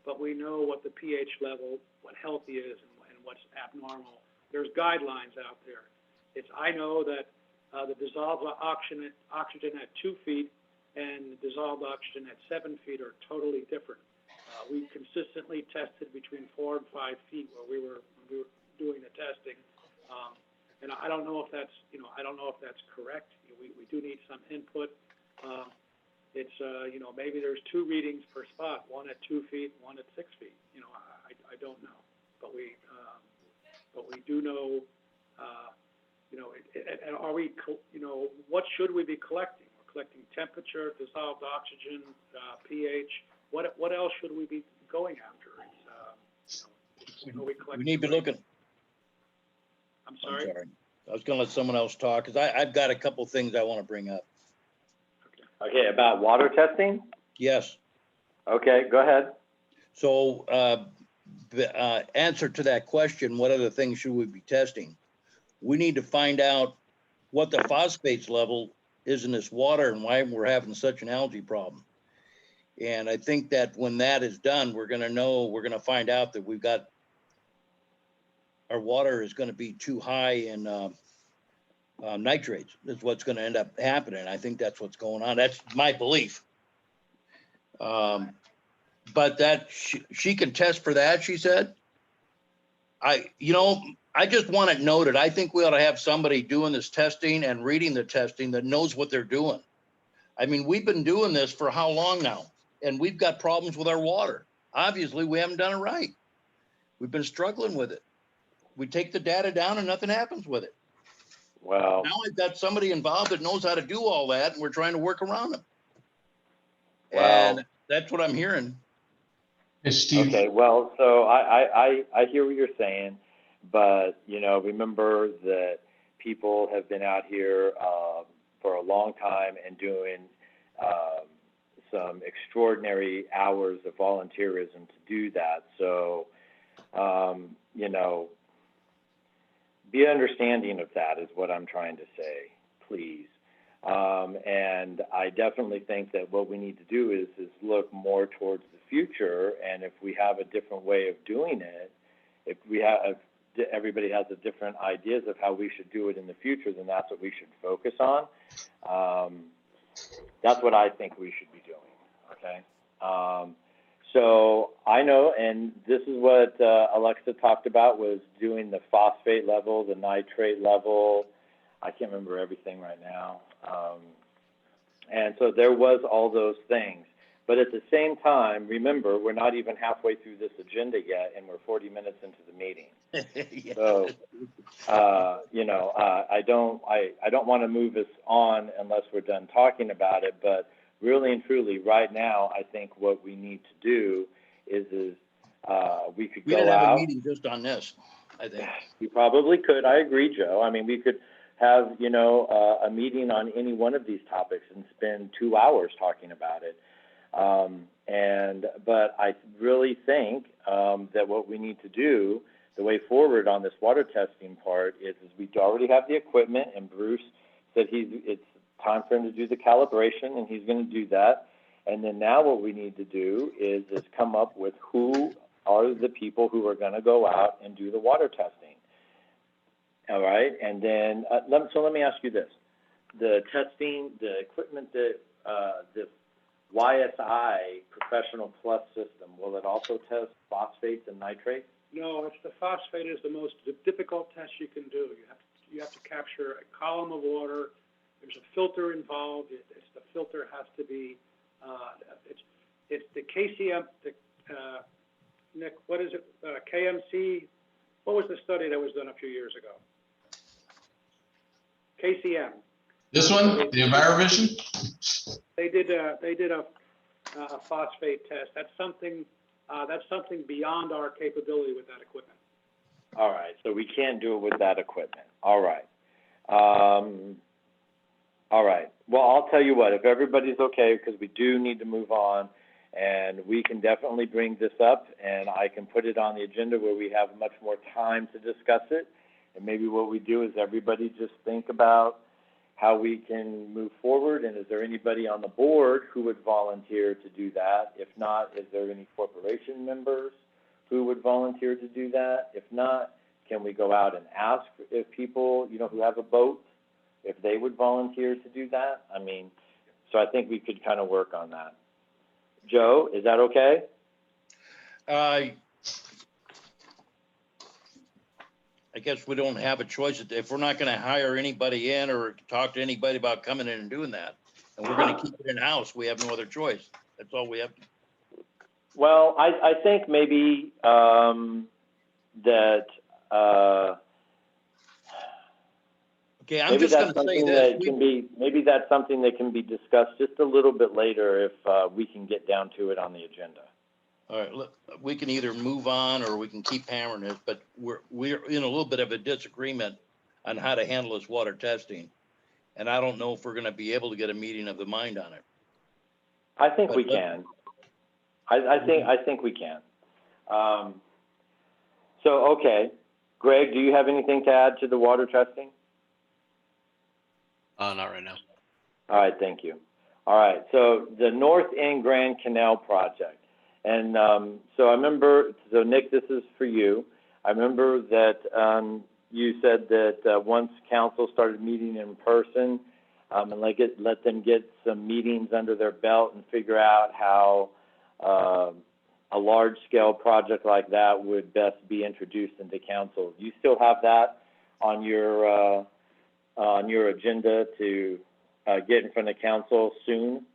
but we know what the pH level, what healthy is, and what's abnormal. There's guidelines out there. I know that the dissolved oxygen at 2 feet and the dissolved oxygen at 7 feet are totally different. We consistently tested between 4 and 5 feet when we were doing the testing, and I don't know if that's correct. We do need some input. Maybe there's 2 readings per spot, one at 2 feet, one at 6 feet. I don't know, but we do know. And are we? What should we be collecting? We're collecting temperature, dissolved oxygen, pH. What else should we be going after? We need to look at. I'm sorry. I was gonna let someone else talk, because I've got a couple things I want to bring up. Okay, about water testing? Yes. Okay, go ahead. So, the answer to that question, what other things should we be testing? We need to find out what the phosphates level is in this water and why we're having such an algae problem. And I think that when that is done, we're gonna find out that our water is gonna be too high in nitrates. That's what's gonna end up happening. I think that's what's going on. That's my belief. But that she can test for that, she said. I just want it noted. I think we ought to have somebody doing this testing and reading the testing that knows what they're doing. I mean, we've been doing this for how long now? And we've got problems with our water. Obviously, we haven't done it right. We've been struggling with it. We take the data down and nothing happens with it. Well, Now I've got somebody involved that knows how to do all that, and we're trying to work around them. Well, And that's what I'm hearing. Hey, Steve. okay, well, so I hear what you're saying, but, remember that people have been out here for a long time and doing some extraordinary hours of volunteerism to do that. So, be understanding of that is what I'm trying to say, please. And I definitely think that what we need to do is look more towards the future. And if we have a different way of doing it, if everybody has a different ideas of how we should do it in the future, then that's what we should focus on. That's what I think we should be doing. Okay. So I know, and this is what Alexa talked about, was doing the phosphate level, the nitrate level. I can't remember everything right now. And so there was all those things. But at the same time, remember, we're not even halfway through this agenda yet, and we're 40 minutes into the meeting. Yeah. So, I don't want to move us on unless we're done talking about it. But really and truly, right now, I think what we need to do is we could We go didn't have a out. meeting just on this, I think. We probably could. I agree, Joe. I mean, we could have, a meeting on any one of these topics and spend 2 hours talking about it. But I really think that what we need to do, the way forward on this water testing part, is we already have the equipment, and Bruce said it's time for him to do the calibration, and he's going to do that. And then now what we need to do is come up with who are the people who are going to go out and do the water testing. All right, and then let me ask you this: the testing, the equipment that the YSI Professional Plus system, will it also test phosphates and nitrates? No, the phosphate is the most difficult test you can do. You have to capture a column of water. There's a filter involved. The filter has to be. It's the KCM. Nick, what is it? KMC. What was the study that was done a few years ago? KCM. This one, the EnviroVision? They did a a phosphate test. That's something beyond our capability with that equipment. All right, so we can't do it with that equipment. All right. All right. Well, I'll tell you what, if everybody's okay, because we do need to move on, and we can definitely bring this up, and I can put it on the agenda where we have much more time to discuss it. And maybe what we do is everybody just think about how we can move forward, and is there anybody on the board who would volunteer to do that? If not, is there any corporation members who would volunteer to do that? If not, can we go out and ask if people, who have a boat, if they would volunteer to do that? I mean, so I think we could kind of work on that. Joe, is that okay? I guess we don't have a choice. If we're not gonna hire anybody in or talk to anybody about coming in and doing that, and we're gonna keep it in-house, we have no other choice. That's all we have. Well, I think maybe that Okay, I'm maybe just that's gonna say something this. that can be, maybe that's something that can be discussed just a little bit later if we can get down to it on the agenda. All right, look, we can either move on or we can keep hammering this, but we're in a little bit of a disagreement on how to handle this water testing. And I don't know if we're gonna be able to get a meeting of the mind on it. I think But we let- can. I think we can. So, okay. Greg, do you have anything to add to the water testing? Not right now. All right, thank you. All right, so the North End Grand Canal project. And so I remember, so Nick, this is for you. I remember that you said that once council started meeting in person, and let them get some meetings under their belt and figure out how a large-scale project like that would best be introduced into council. Do you still have that on your agenda to get in front of council soon?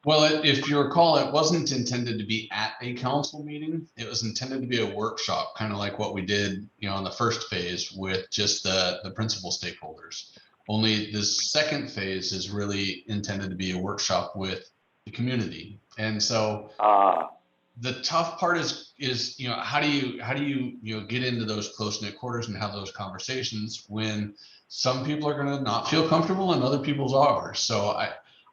Well, if you recall, it wasn't intended to be at a council meeting. It was intended to be a workshop, kind of like what we did, in the first phase with just the principal stakeholders. Only this second phase is really intended to be a workshop with the community. And so the tough part is how do you get into those close-knit quarters and have those conversations when some people are going to not feel comfortable and other people's are. So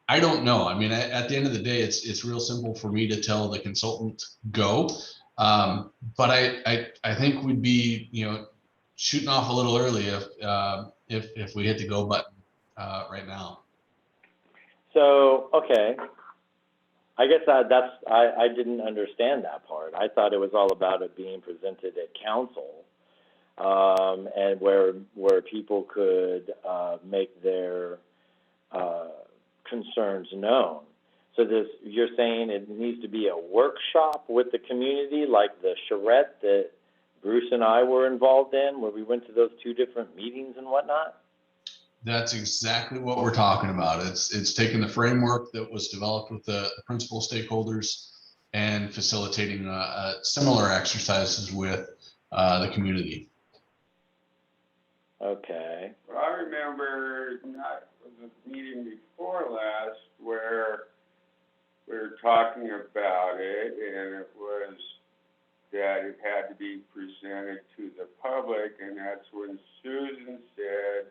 I don't know. I mean, at the end of the day, it's real simple for me to tell the consultant go. But I think we'd be, shooting off a little early if we hit the go button right now. So, okay. I guess I didn't understand that part. I thought it was all about it being presented at council, and where people could make their concerns known. So you're saying it needs to be a workshop with the community, like the charrette that Bruce and I were involved in, where we went to those 2 different meetings and whatnot? That's exactly what we're talking about. It's taking the framework that was developed with the principal stakeholders and facilitating similar exercises with the community. Okay. Well, I remember not the meeting before last where we were talking about it, and it was that it had to be presented to the public, and that's when Susan said,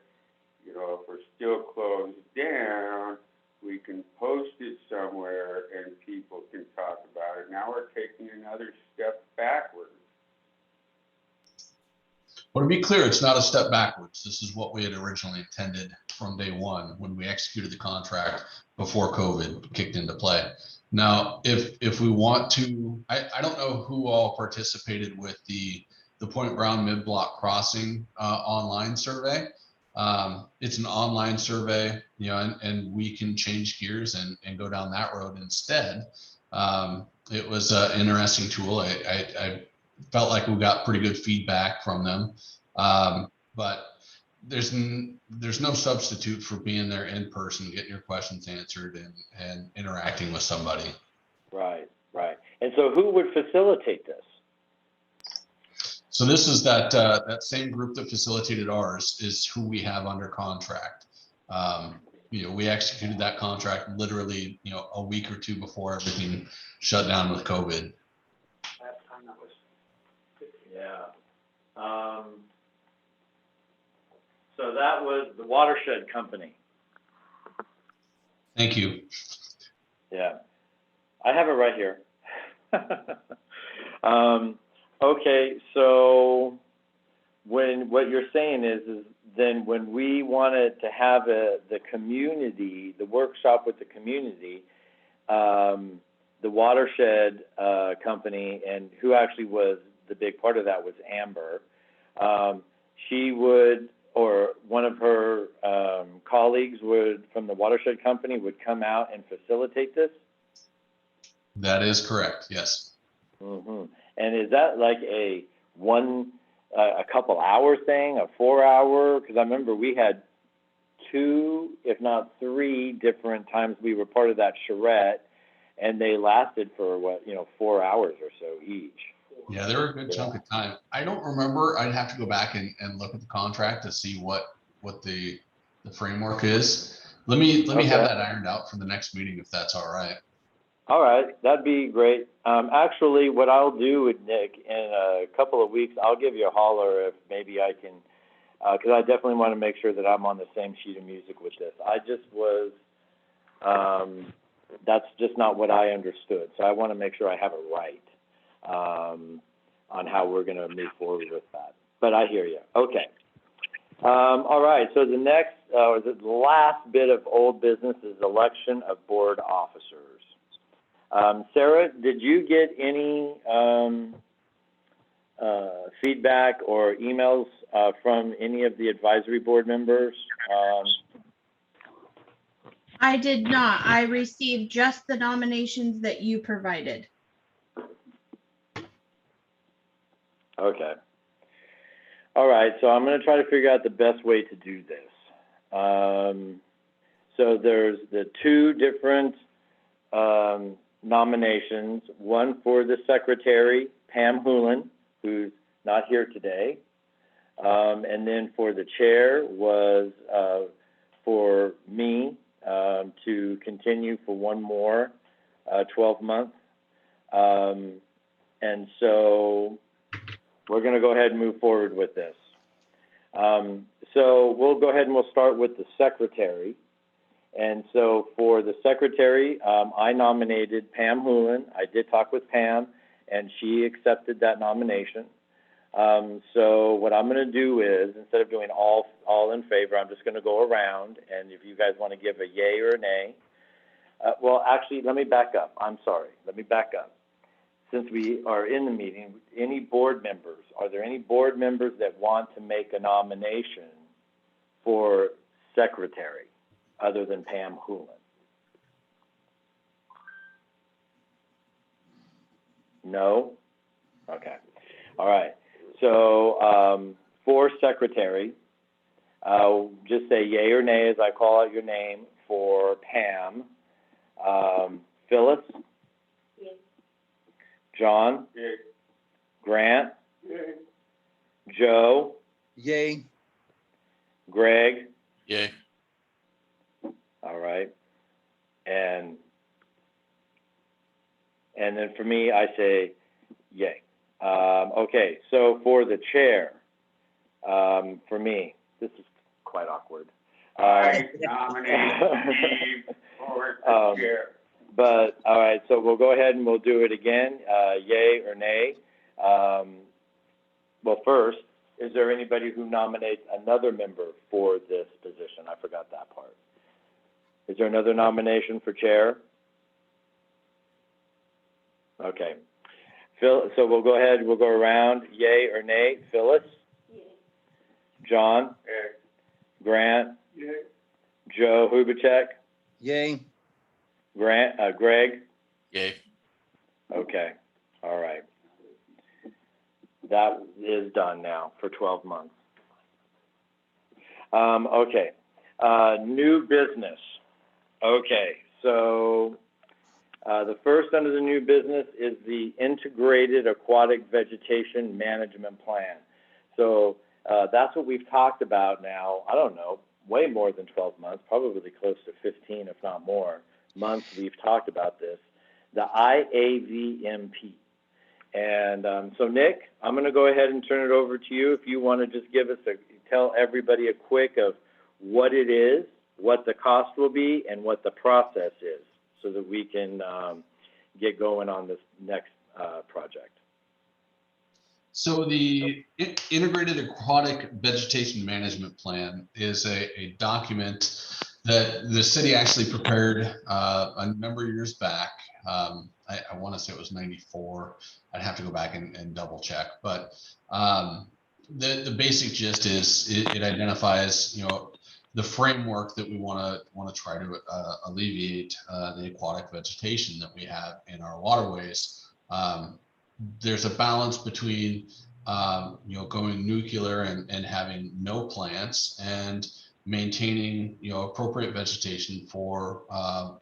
if we're still closed down, we can post it somewhere and people can talk about it. Now we're taking another step backwards. Well, to be clear, it's not a step backwards. This is what we had originally intended from day one when we executed the contract before COVID kicked into play. Now, if we want to, I don't know who all participated with the Point Brown mid-block crossing online survey. It's an online survey, and we can change gears and go down that road instead. It was an interesting tool. I felt like we got pretty good feedback from them. But there's no substitute for being there in person, getting your questions answered and interacting with somebody. Right. And so who would facilitate this? So this is that same group that facilitated ours is who we have under contract. we executed that contract literally, a week or two before everything shut down with COVID. Last time that was. Yeah. So that was the Watershed Company. Thank you. Yeah. I have it right here. Okay, so what you're saying is then when we wanted to have the community, the workshop with the community, the Watershed Company, and who actually was the big part of that was Amber. She would, or one of her colleagues from the Watershed Company would come out and facilitate this? That is correct, yes. Mm-hmm. And is that like a couple hour thing, a 4 hour? Because I remember we had 2, if not 3 different times we were part of that charrette, and they lasted for 4 hours or so each. Yeah, they were a good chunk of time. I don't remember. I'd have to go back and look at the contract to see what the framework is. Let me have that ironed out for the next meeting, if that's all right. All right, that'd be great. Actually, what I'll do with Nick in a couple of weeks, I'll give you a holler if maybe I can, because I definitely want to make sure that I'm on the same sheet of music with this. I just was, that's just not what I understood. So I want to make sure I have it right on how we're going to move forward with that. But I hear you. Okay. All right, so the next, the last bit of old business is election of board officers. Sarah, did you get any feedback or emails from any of the advisory board members? I did not. I received just the nominations that you provided. Okay. All right, so I'm going to try to figure out the best way to do this. So there's the 2 different nominations, one for the secretary, Pam Hoolan, who's not here today, and then for the chair was for me to continue for one more 12 months. And so we're going to go ahead and move forward with this. So we'll go ahead and we'll start with the secretary. And so for the secretary, I nominated Pam Hoolan. I did talk with Pam, and she accepted that nomination. So what I'm going to do is, instead of doing all in favor, I'm just going to go around, and if you guys want to give a yay or a nay. Well, actually, let me back up. I'm sorry. Let me back up. Since we are in the meeting, any board members, are there any board members that want to make a nomination for secretary other than Pam Hoolan? No? Okay. All right. So for secretary, just say yay or nay as I call out your name for Pam. Phyllis? Yay. John? Yay. Grant? Yay. Joe? Yay. Greg? Yay. All right. And then for me, I say yay. Okay, so for the chair, for me, this is quite awkward. I nominate Steve for the chair. But, all right, so we'll go ahead and we'll do it again, yay or nay. Well, first, is there anybody who nominates another member for this position? I forgot that part. Is there another nomination for chair? Okay. Phil, so we'll go ahead, we'll go around, yay or nay. Phyllis? Yay. John? Yay. Grant? Yay. Joe Hubachek? Yay. Greg? Yay. Okay, all right. That is done now for 12 months. Okay, new business. Okay, so the first under the new business is the Integrated Aquatic Vegetation Management Plan. So that's what we've talked about now, I don't know, way more than 12 months, probably close to 15, if not more, months we've talked about this, the IAVMP. And so, Nick, I'm going to go ahead and turn it over to you if you want to just tell everybody a quick of what it is, what the cost will be, and what the process is, so that we can get going on this next project. So the Integrated Aquatic Vegetation Management Plan is a document that the city actually prepared a number of years back. I want to say it was 94. I'd have to go back and double check, but the basic gist is it identifies, you know, the framework that we want to try to alleviate the aquatic vegetation that we have in our waterways. There's a balance between you know, going nuclear and having no plants, and maintaining, you know, appropriate vegetation for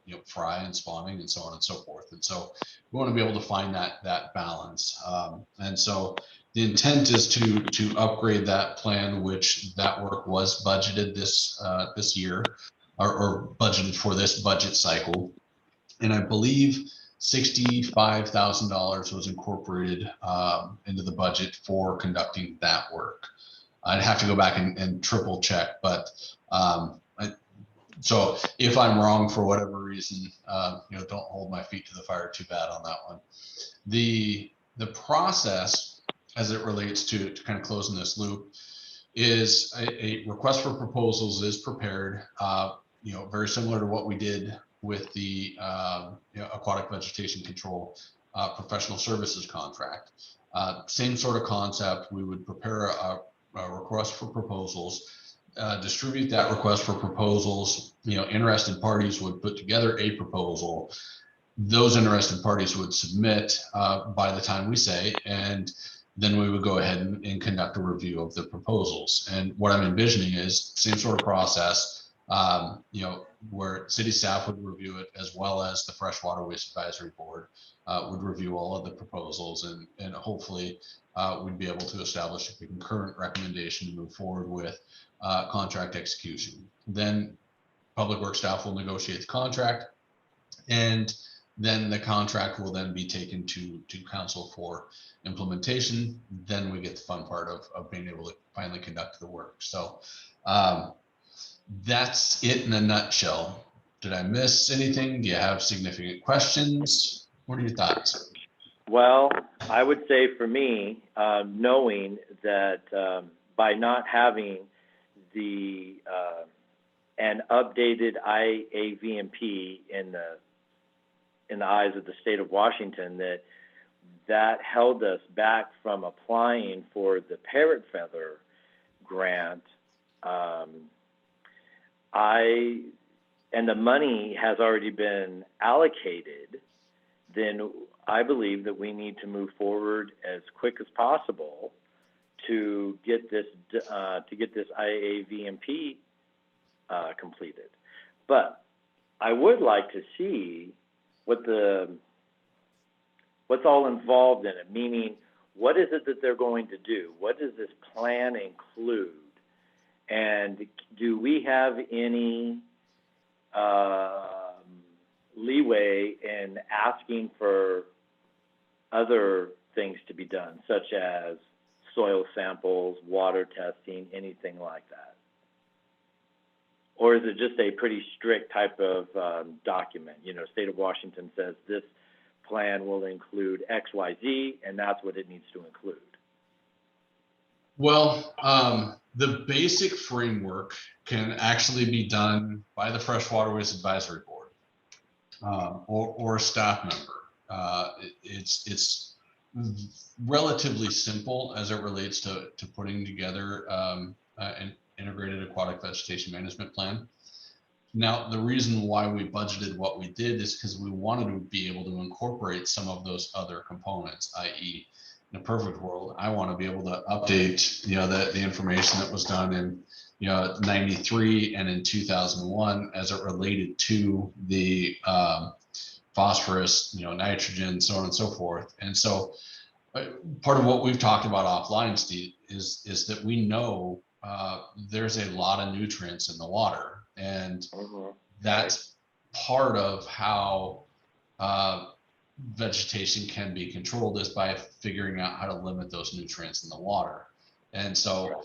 you know, fry and spawning and so on and so forth. And so we want to be able to find that balance. And so the intent is to upgrade that plan, which that work was budgeted this year, or budgeted for this budget cycle. And I believe $65,000 was incorporated into the budget for conducting that work. I'd have to go back and triple check, but so if I'm wrong for whatever reason, you know, don't hold my feet to the fire too bad on that one. The process as it relates to kind of closing this loop is a request for proposals is prepared, you know, very similar to what we did with the you know, aquatic vegetation control professional services contract. Same sort of concept. We would prepare a request for proposals, distribute that request for proposals. You know, interested parties would put together a proposal. Those interested parties would submit by the time we say, and then we would go ahead and conduct a review of the proposals. And what I'm envisioning is same sort of process, you know, where city staff would review it, as well as the Fresh Waterways Advisory Board would review all of the proposals, and hopefully we'd be able to establish a concurrent recommendation to move forward with contract execution. Then Public Works staff will negotiate the contract, and then the contract will then be taken to council for implementation. Then we get the fun part of being able to finally conduct the work. So that's it in a nutshell. Did I miss anything? Do you have significant questions? What are your thoughts? Well, I would say for me, knowing that by not having the an updated IAVMP in the eyes of the state of Washington, that held us back from applying for the parrot feather grant. And the money has already been allocated, then I believe that we need to move forward as quick as possible to get this IAVMP completed. But I would like to see what's all involved in it, meaning what is it that they're going to do? What does this plan include? And do we have any leeway in asking for other things to be done, such as soil samples, water testing, anything like that? Or is it just a pretty strict type of document? You know, state of Washington says this plan will include X, Y, Z, and that's what it needs to include. Well, the basic framework can actually be done by the Fresh Waterways Advisory Board or a staff member. It's relatively simple as it relates to putting together an integrated aquatic vegetation management plan. Now, the reason why we budgeted what we did is because we wanted to be able to incorporate some of those other components, i.e., in a perfect world, I want to be able to update, you know, the information that was done in, you know, 93 and in 2001 as it related to the phosphorus, you know, nitrogen, so on and so forth. And so part of what we've talked about offline, Steve, is that we know there's a lot of nutrients in the water, and Mhm. that's part of how vegetation can be controlled, is by figuring out how to limit those nutrients in the water. And so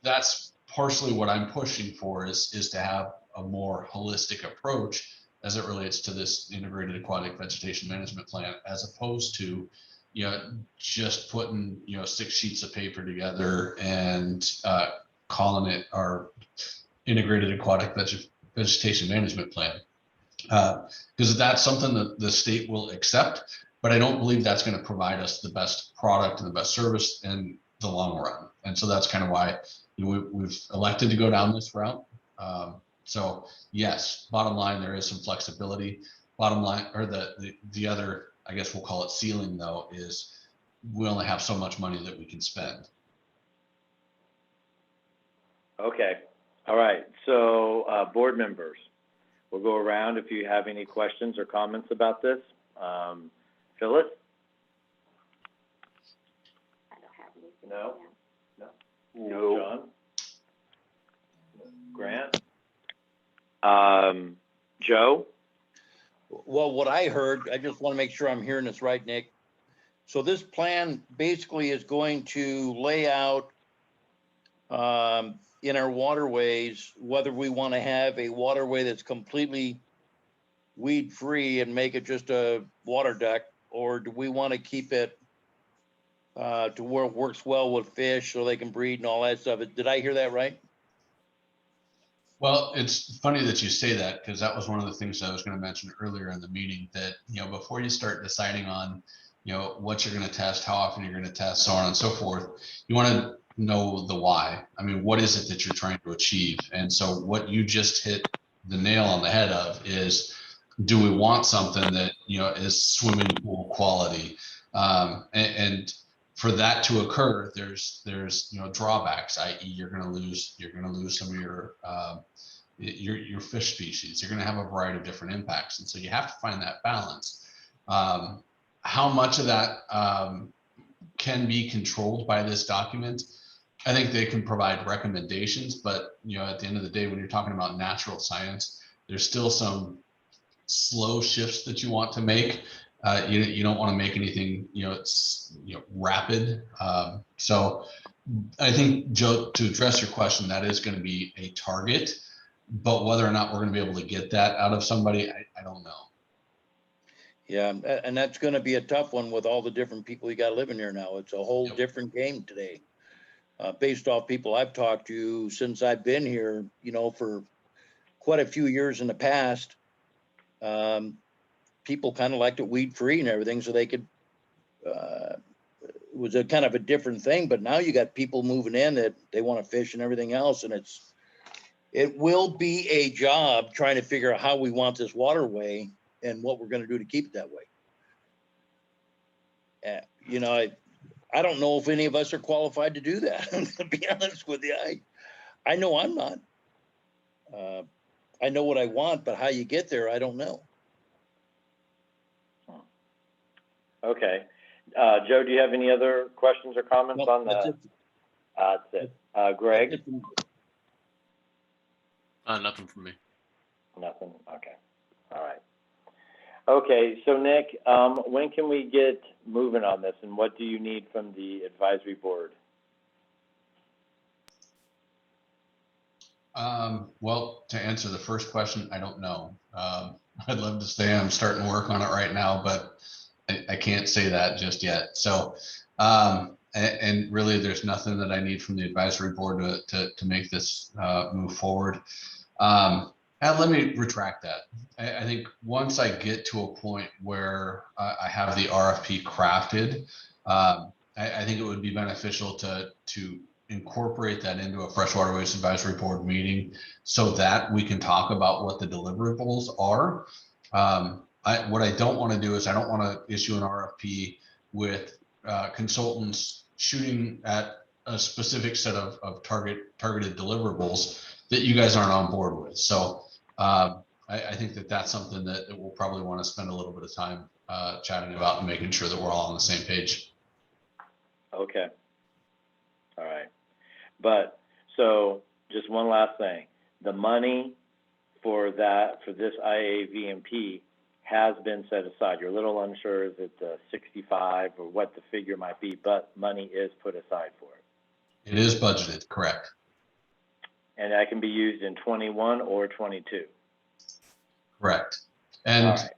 that's partially what I'm pushing for, is to have a more holistic approach as it relates to this integrated aquatic vegetation management plan, as opposed to, just putting, 6 sheets of paper together and calling it our integrated aquatic vegetation management plan. Because that's something that the state will accept, but I don't believe that's going to provide us the best product and the best service in the long run. And so that's kind of why we've elected to go down this route. So yes, bottom line, there is some flexibility. Bottom line, or the other, I guess we'll call it ceiling, though, is we only have so much money that we can spend. Okay, all right, so, board members, we'll go around if you have any questions or comments about this. Phyllis? I don't have anything. No? No. John? Grant? Joe? Well, what I heard, I just want to make sure I'm hearing this right, Nick. So this plan basically is going to lay out in our waterways, whether we want to have a waterway that's completely weed-free and make it just a water duct, or do we want to keep it to where it works well with fish so they can breed and all that stuff? Did I hear that right? Well, it's funny that you say that, because that was one of the things I was going to mention earlier in the meeting, that, before you start deciding on, what you're going to test, how often you're going to test, so on and so forth, you want to know the why. I mean, what is it that you're trying to achieve? And so what you just hit the nail on the head of is, do we want something that, is swimming pool quality? And for that to occur, there's drawbacks, i.e. you're going to lose some of your fish species. You're going to have a variety of different impacts, and so you have to find that balance. How much of that can be controlled by this document? I think they can provide recommendations, but at the end of the day, when you're talking about natural science, there's still some slow shifts that you want to make. You don't want to make anything rapid. So I think, Joe, to address your question, that is going to be a target, but whether or not we're going to be able to get that out of somebody, I don't know. Yeah, and that's going to be a tough one with all the different people you got living here now. It's a whole Yep. different game today. Based off people I've talked to since I've been here, for quite a few years in the past, people kind of liked it weed free and everything, so they could, it was a kind of a different thing, but now you got people moving in that they want to fish and everything else. And it will be a job trying to figure out how we want this waterway and what we're going to do to keep it that way. I don't know if any of us are qualified to do that. To be honest with you, I know I'm not. I know what I want, but how you get there, I don't know. Okay. Joe, do you have any other questions or comments on That's that? it. That's it. Greg? That's it. Nothing from me. Nothing? Okay. All right. Okay, so Nick, when can we get moving on this, and what do you need from the advisory board? Well, to answer the first question, I don't know. I'd love to say I'm starting to work on it right now, but I can't say that just yet. So, and really, there's nothing that I need from the advisory board to make this move forward. And let me retract that. I think once I get to a point where I have the RFP crafted, I think it would be beneficial to incorporate that into a Freshwater Waste Advisory Board meeting so that we can talk about what the deliverables are. What I don't want to do is I don't want to issue an RFP with consultants shooting at a specific set of targeted deliverables that you guys aren't on board with. So I think that's something that we'll probably want to spend a little bit of time chatting about and making sure that we're all on the same page. Okay. All right. But So just one last thing, the money for this IAVMP has been set aside. You're a little unsure, is it 65 or what the figure might be, but money is put aside for it. It is budgeted, correct? And that can be used in 21 or 22. Correct. All And right.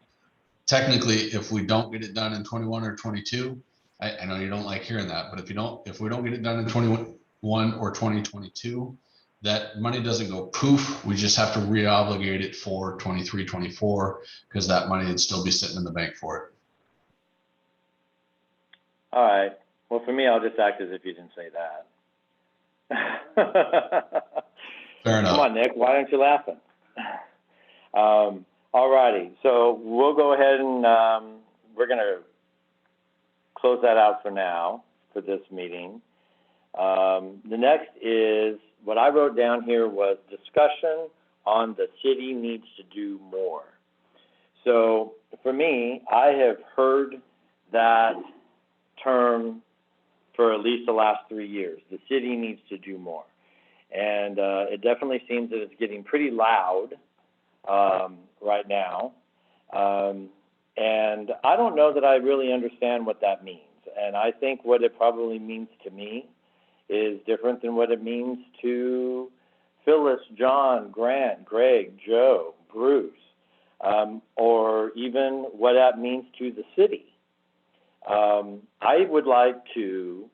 technically, if we don't get it done in 21 or 22, I know you don't like hearing that, but if we don't get it done in 21 or 2022, that money doesn't go poof. We just have to re-obligate it for 23, 24, because that money would still be sitting in the bank for it. All right. Well, for me, I'll just act as if you didn't say that. Fair enough. Come on, Nick, why aren't you laughing? All righty, so we'll go ahead and we're going to close that out for now for this meeting. The next is, what I wrote down here was discussion on the city needs to do more. So for me, I have heard that term for at least the last 3 years. The city needs to do more. And it definitely seems that it's getting pretty loud right now. And I don't know that I really understand what that means. And I think what it probably means to me is different than what it means to Phyllis, John, Grant, Greg, Joe, Bruce, or even what that means to the city. I would like to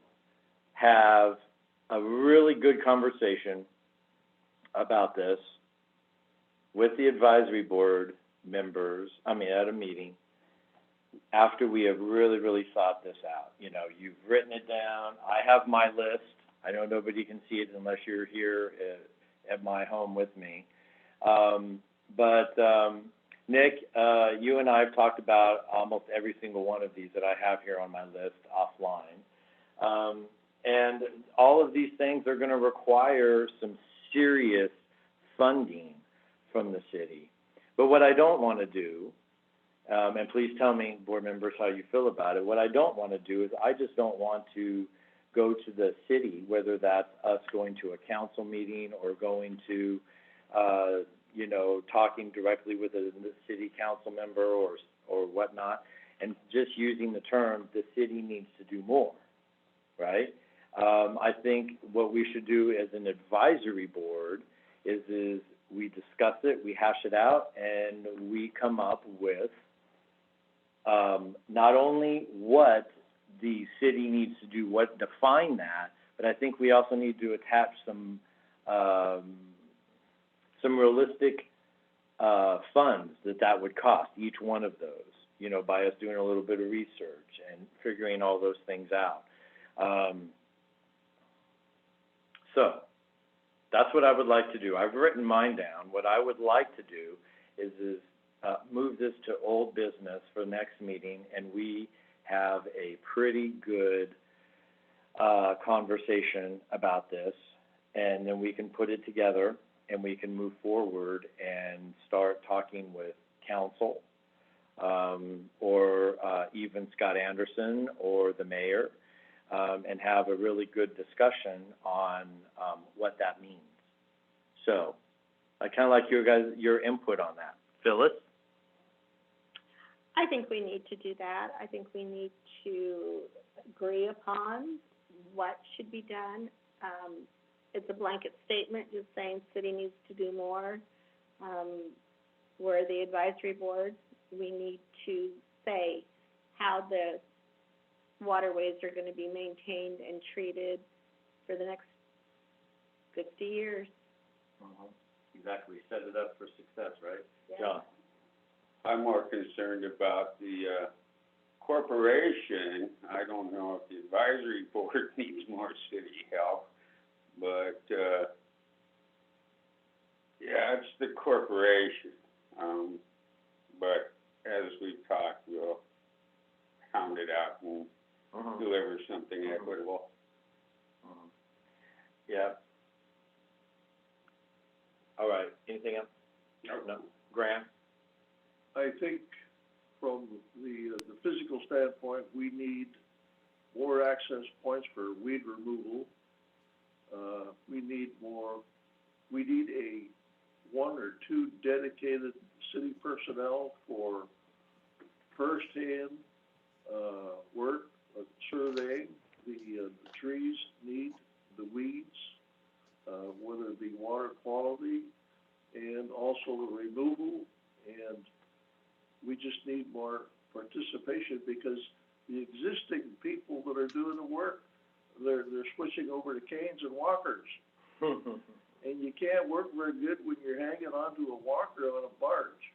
have a really good conversation about this with the advisory board members, at a meeting, after we have really, really thought this out. You know, you've written it down. I have my list. I know nobody can see it unless you're here at my home with me. Nick, you and I have talked about almost every single one of these that I have here on my list offline. And all of these things are going to require some serious funding from the city. But what I don't want to do, and please tell me, board members, how you feel about it, what I don't want to do is I just don't want to go to the city, whether that's us going to a council meeting or going to, talking directly with the city council member or whatnot, and just using the term, the city needs to do more, right? I think what we should do as an advisory board is we discuss it, we hash it out, and we come up with not only what the city needs to do, what define that, but I think we also need to attach some realistic funds that would cost, each one of those, by us doing a little bit of research and figuring all those things out. So that's what I would like to do. I've written mine down. What I would like to do is move this to old business for the next meeting, and we have a pretty good conversation about this, and then we can put it together and we can move forward and start talking with council or even Scott Anderson or the mayor, and have a really good discussion on what that means. So I kind of like your input on that. Phyllis? I think we need to do that. I think we need to agree upon what should be done. It's a blanket statement just saying city needs to do more. We're the advisory board. We need to say how the waterways are going to be maintained and treated for the next 50 years. Exactly. Set it up for success, right? Yeah. John? I'm more concerned about the corporation. I don't know if the advisory board needs more city help, but it's the corporation. But as we've talked, we'll pound it out and deliver something equitable. Yeah. All right. Anything else? No. Grant? I think from the physical standpoint, we need more access points for weed removal We need a 1 or 2 dedicated city personnel for firsthand, work, surveying the trees need, the weeds, whether it be water quality, and also the removal. And we just need more participation, because the existing people that are doing the work, they're switching over to canes and walkers. And you can't work very good when you're hanging onto a walker on a barge.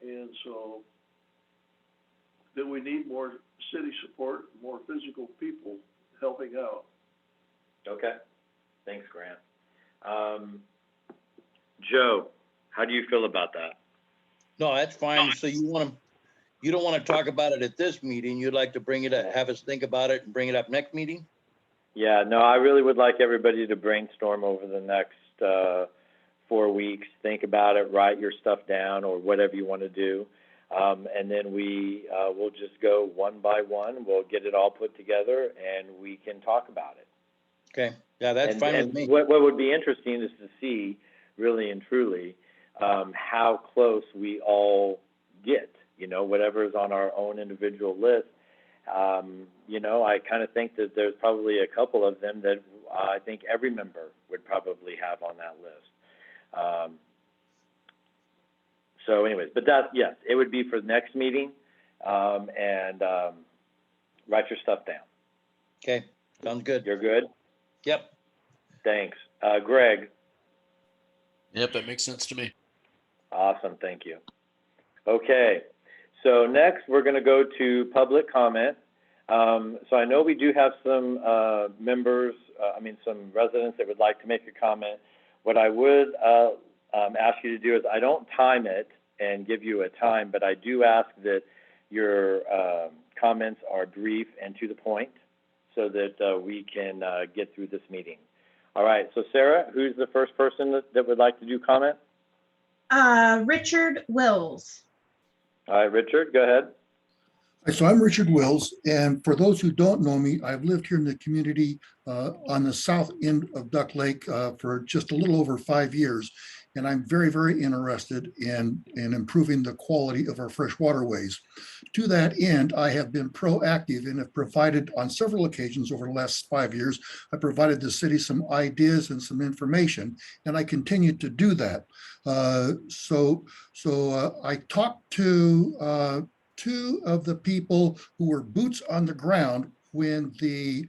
And so then we need more city support, more physical people helping out. Okay, thanks, Grant. Joe, how do you feel about that? No, that's fine. So you don't want to talk about it at this meeting. You'd like to bring it up, have us think about it and bring it up next meeting? Yeah, no, I really would like everybody to brainstorm over the next 4 weeks. Think about it, write your stuff down, or whatever you want to do. And then we'll just go one by one. We'll get it all put together, and we can talk about it. Okay, yeah, that's fine with me. What would be interesting is to see, really and truly, how close we all get, whatever is on our own individual list. I kind of think that there's probably a couple of them that I think every member would probably have on that list. So anyways, but yes, it would be for the next meeting, and write your stuff down. Okay, sounds good. You're good? Yep. Thanks. Greg? Yep, that makes sense to me. Awesome, thank you. Okay, so next we're going to go to public comment. So I know we do have some members, some residents that would like to make a comment. What I would ask you to do is, I don't time it and give you a time, but I do ask that your comments are brief and to the point, so that we can get through this meeting. All right, so Sarah, who's the first person that would like to do comment? Richard Wills. All right, Richard, go ahead. So I'm Richard Wills, and for those who don't know me, I've lived here in the community on the south end of Duck Lake for just a little over 5 years. And I'm very, very interested in improving the quality of our fresh waterways. To that end, I have been proactive and have provided on several occasions over the last 5 years, I provided the city some ideas and some information, and I continue to do that. So I talked to 2 of the people who were boots on the ground when the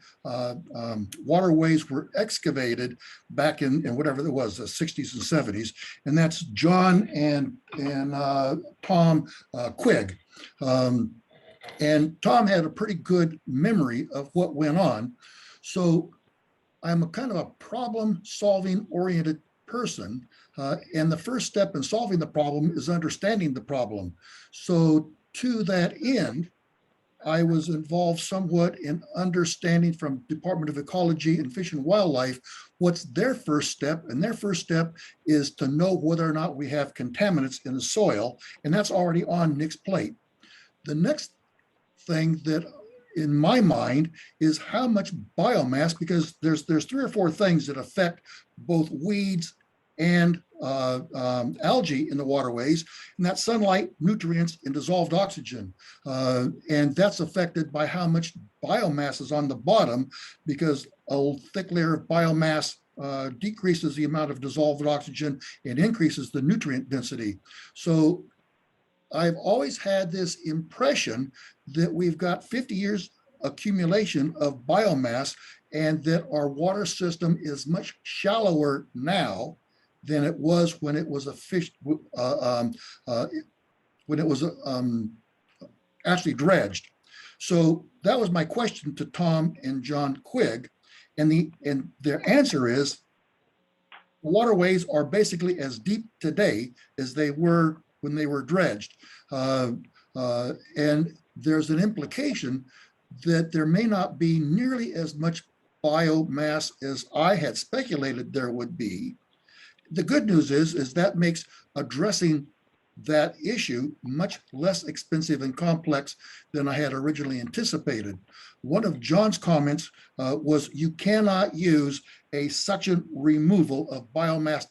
waterways were excavated back in whatever it was, the 60s and 70s, and that's John and Tom Quigg. And Tom had a pretty good memory of what went on. So I'm a kind of a problem-solving oriented person, and the first step in solving the problem is understanding the problem. So to that end, I was involved somewhat in understanding from Department of Ecology and Fish and Wildlife what's their first step, and their first step is to know whether or not we have contaminants in the soil, and that's already on Nick's plate. The next thing that in my mind is how much biomass, because there's 3 or 4 things that affect both weeds and algae in the waterways, and that's sunlight, nutrients, and dissolved oxygen. And that's affected by how much biomass is on the bottom, because a thick layer of biomass decreases the amount of dissolved oxygen and increases the nutrient density. So I've always had this impression that we've got 50 years accumulation of biomass, and that our water system is much shallower now than it was when it was actually dredged. So that was my question to Tom and John Quigg, and their answer is waterways are basically as deep today as they were when they were dredged, and there's an implication that there may not be nearly as much biomass as I had speculated there would be. The good news is that makes addressing that issue much less expensive and complex than I had originally anticipated. One of John's comments was you cannot use a suction removal of biomass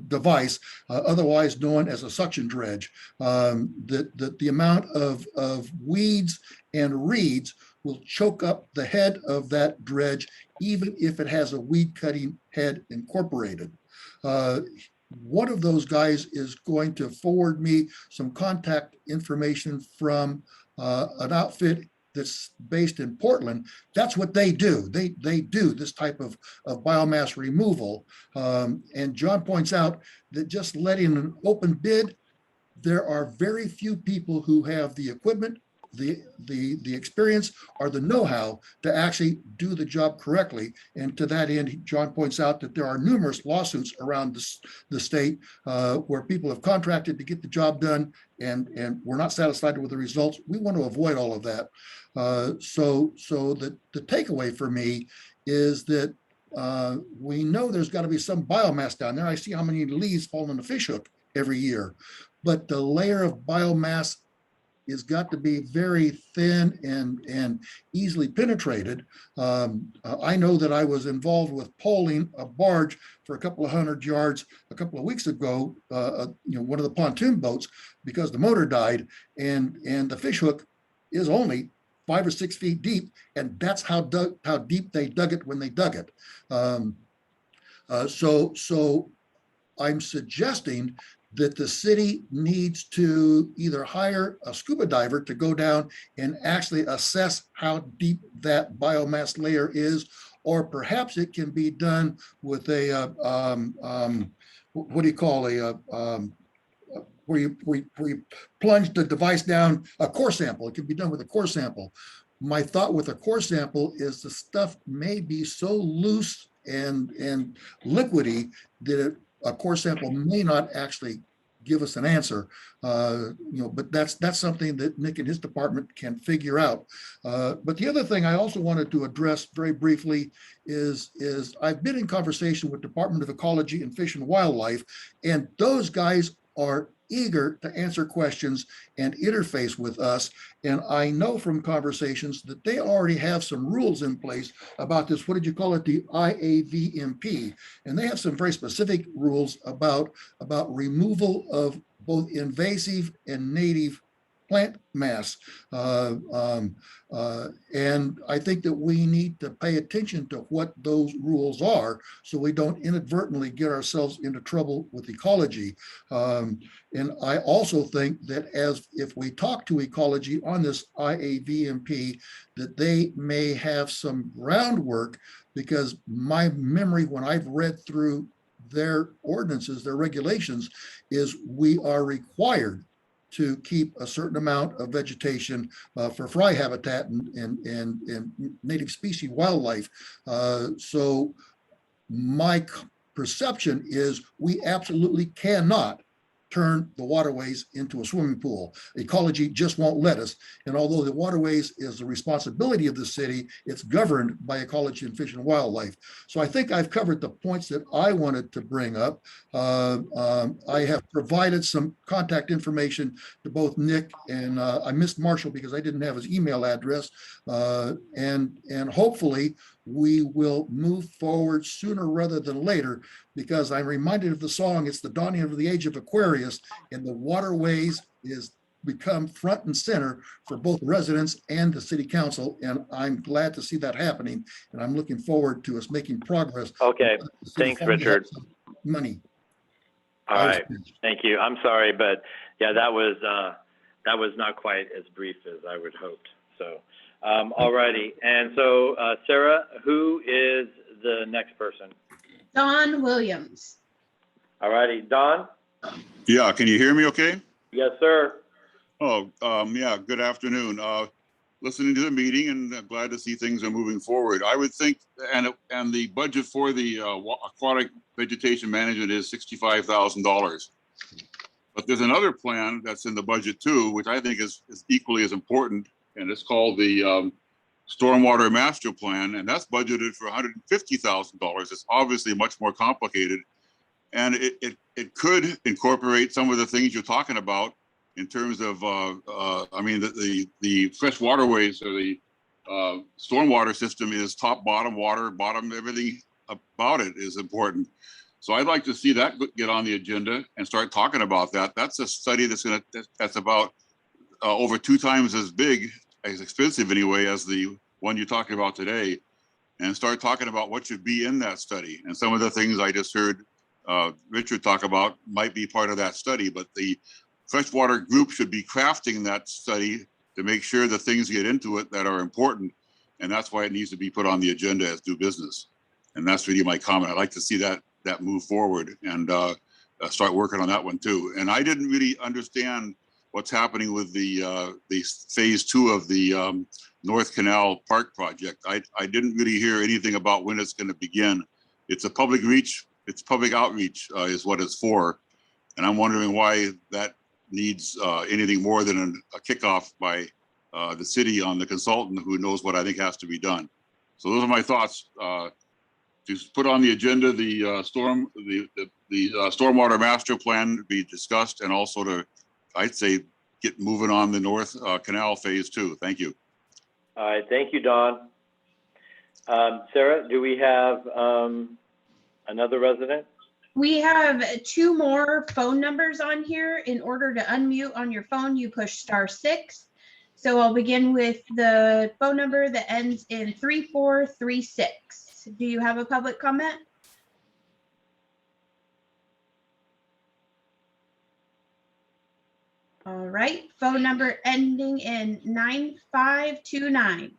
device, otherwise known as a suction dredge. The amount of weeds and reeds will choke up the head of that dredge, even if it has a weed cutting head incorporated. One of those guys is going to forward me some contact information from an outfit that's based in Portland. That's what they do. They do this type of biomass removal. And John points out that just letting an open bid, there are very few people who have the equipment, the experience, or the know-how to actually do the job correctly. And to that end, John points out that there are numerous lawsuits around the state where people have contracted to get the job done and we're not satisfied with the results. We want to avoid all of that. So the takeaway for me is that we know there's got to be some biomass down there. I see how many leaves fall in the fish hook every year, but the layer of biomass has got to be very thin and easily penetrated. I know that I was involved with poling a barge for a couple of 100 yards a couple of weeks ago, one of the pontoon boats, because the motor died, and the fish hook is only 5 or 6 feet deep, and that's how deep they dug it when they dug it. So I'm suggesting that the city needs to either hire a scuba diver to go down and actually assess how deep that biomass layer is, or perhaps it can be done with a, what do you call where you plunge the device down, a core sample. It can be done with a core sample. My thought with a core sample is the stuff may be so loose and liquidy that a core sample may not actually give us an answer, but that's something that Nick and his department can figure out. But the other thing I also wanted to address very briefly is I've been in conversation with Department of Ecology and Fish and Wildlife, and those guys are eager to answer questions and interface with us. And I know from conversations that they already have some rules in place about this, what did you call it, the IAVMP? And they have some very specific rules about removal of both invasive and native plant mass. And I think that we need to pay attention to what those rules are so we don't inadvertently get ourselves into trouble with ecology. And I also think that if we talk to ecology on this IAVMP, that they may have some groundwork, because my memory when I've read through their ordinances, their regulations, is we are required to keep a certain amount of vegetation for fry habitat and native species wildlife. So my perception is we absolutely cannot turn the waterways into a swimming pool. Ecology just won't let us. And although the waterways is the responsibility of the city, it's governed by Ecology and Fish and Wildlife. So I think I've covered the points that I wanted to bring up. I have provided some contact information to both Nick and I missed Marshall because I didn't have his email address. And hopefully we will move forward sooner rather than later, because I'm reminded of the song, it's the dawning of the age of Aquarius, and the waterways is become front and center for both residents and the city council. And I'm glad to see that happening. And I'm looking forward to us making progress. Okay, thanks, Richard. Money. All right, thank you. I'm sorry, but yeah, that was not quite as brief as I would hoped. So, all righty. And so, Sarah, who is the next person? Don Williams. All righty, Don? Yeah, can you hear me okay? Yes, sir. Oh, yeah, good afternoon. Listening to the meeting and glad to see things are moving forward. I would think, and the budget for the aquatic vegetation management is $65,000. But there's another plan that's in the budget too, which I think is equally as important, and it's called the Stormwater Master Plan, and that's budgeted for $150,000. It's obviously much more complicated. And it could incorporate some of the things you're talking about in terms of, I mean, the fresh waterways or the stormwater system is top, bottom, water, bottom, everything about it is important. So I'd like to see that get on the agenda and start talking about that. That's a study that's about over 2 times as big, as expensive anyway, as the one you're talking about today, and start talking about what should be in that study. And some of the things I just heard Richard talk about might be part of that study, but the freshwater group should be crafting that study to make sure the things get into it that are important. And that's why it needs to be put on the agenda as new business. And that's really my comment. I'd like to see that move forward and start working on that one too. And I didn't really understand what's happening with the phase 2 of the North Canal Park project. I didn't really hear anything about when it's going to begin. It's a public reach. It's public outreach is what it's for. And I'm wondering why that needs anything more than a kickoff by the city on the consultant who knows what I think has to be done. So those are my thoughts. To put on the agenda the stormwater master plan to be discussed, and also to, I'd say, get moving on the North Canal phase 2. Thank you. All right, thank you, Don. Sarah, do we have another resident? We have 2 more phone numbers on here. In order to unmute on your phone, you push *6. So I'll begin with the phone number that ends in 3436. Do you have a public comment? All right, phone number ending in 9529.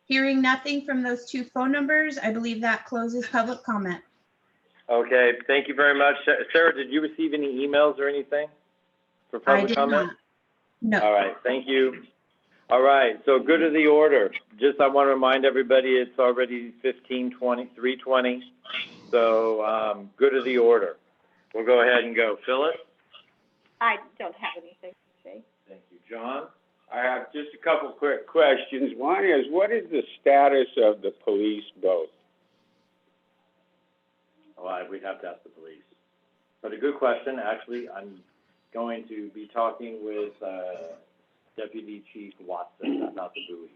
Hearing nothing from those 2 phone numbers, I believe that closes public comment. Okay, thank you very much. Sarah, did you receive any emails or anything for I public did comment? not. No. All right, thank you. All right, so good of the order. Just, I want to remind everybody, it's already 3:20. So good of the order. We'll go ahead and go. Phyllis? I don't have anything to say. Thank you. John? I have just a couple quick questions. One is, what is the status of the police boat? Oh, we'd have to ask the police. But a good question. Actually, I'm going to be talking with Deputy Chief Watson about the buoys.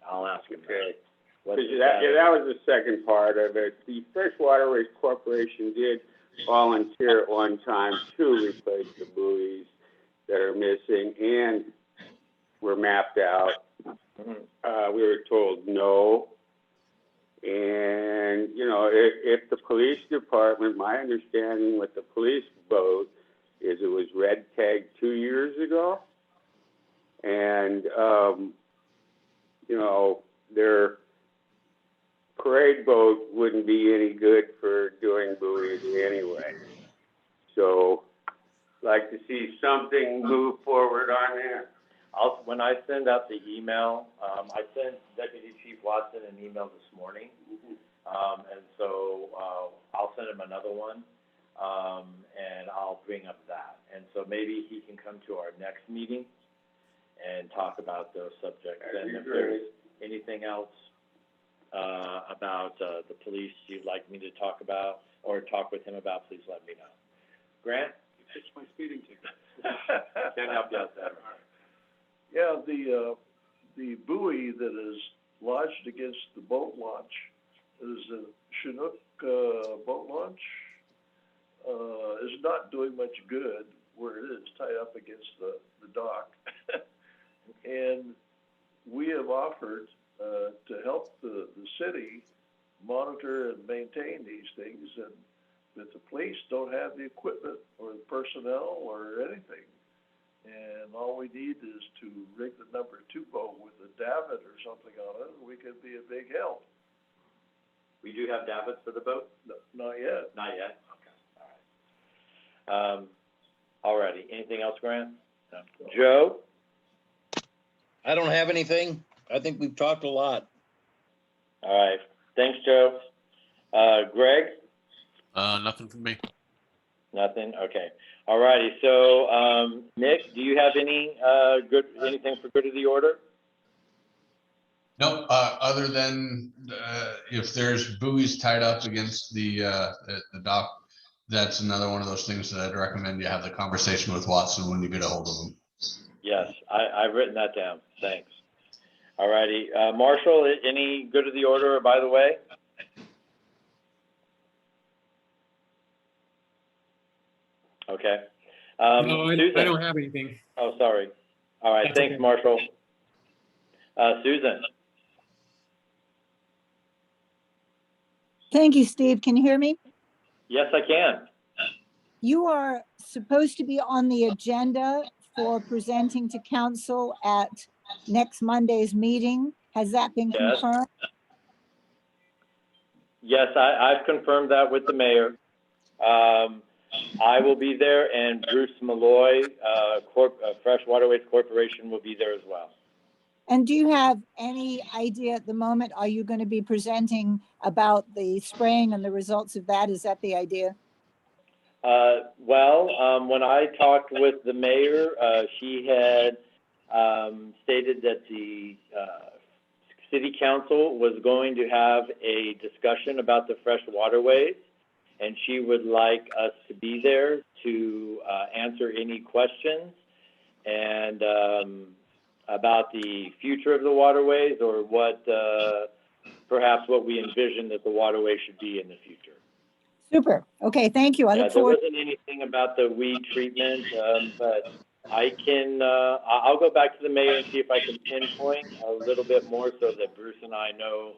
I'll ask him. Okay. What's the That status? was the second part of it. The Fresh Waterways Corporation did volunteer at one time to replace the buoys that are missing and were mapped out. Mhm. We were told no. And, you know, if the police department, my understanding with the police boat is it was red tagged 2 years ago. And, you know, their parade boat wouldn't be any good for doing buoys anyway. So, like to see something move forward on that. When I send out the email, I sent Deputy Chief Watson an email this morning. And so I'll send him another one, and I'll bring up that. And so maybe he can come to our next meeting and talk about those subjects. And if there's anything else about the police you'd like me to talk about or talk with him about, please let me know. Grant? It's my speeding ticket. Can't help you out there. Yeah, the buoy that is lodged against the boat launch is a Chinook boat launch. Is not doing much good where it is tied up against the dock. And we have offered to help the city monitor and maintain these things, and that the police don't have the equipment or the personnel or anything. And all we need is to rig the number 2 boat with a davit or something on it, and we could be a big help. We do have davits for the boat? No, not yet. Not yet? Okay, all right. All righty. Anything else, Grant? No. Joe? I don't have anything. I think we've talked a lot. All right. Thanks, Joe. Greg? Nothing from me. Nothing? Okay. All righty. So, Nick, do you have anything for good of the order? Nope, other than, if there's buoys tied up against the dock, that's another one of those things that I'd recommend you have the conversation with Watson when you get a hold of him. Yes, I've written that down. Thanks. All righty. Marshall, any good of the order, by the way? Okay. No, I Susan. don't have anything. Oh, sorry. All right, That's thanks, okay. Marshall. Susan? Thank you, Steve. Can you hear me? Yes, I can. You are supposed to be on the agenda for presenting to council at next Monday's meeting. Has that been Yes. confirmed? Yes, I've confirmed that with the mayor. I will be there, and Bruce Malloy, Fresh Waterways Corporation will be there as well. And do you have any idea at the moment, are you going to be presenting about the spraying and the results of that? Is that the idea? When I talked with the mayor, she had stated that the city council was going to have a discussion about the fresh waterways, and she would like us to be there to answer any questions and about the future of the waterways, or what perhaps what we envision that the waterway should be in the future. Super. Okay, thank you. I Yeah, look there forward. wasn't anything about the weed treatment, but I can, I'll go back to the mayor and see if I can pinpoint a little bit more so that Bruce and I know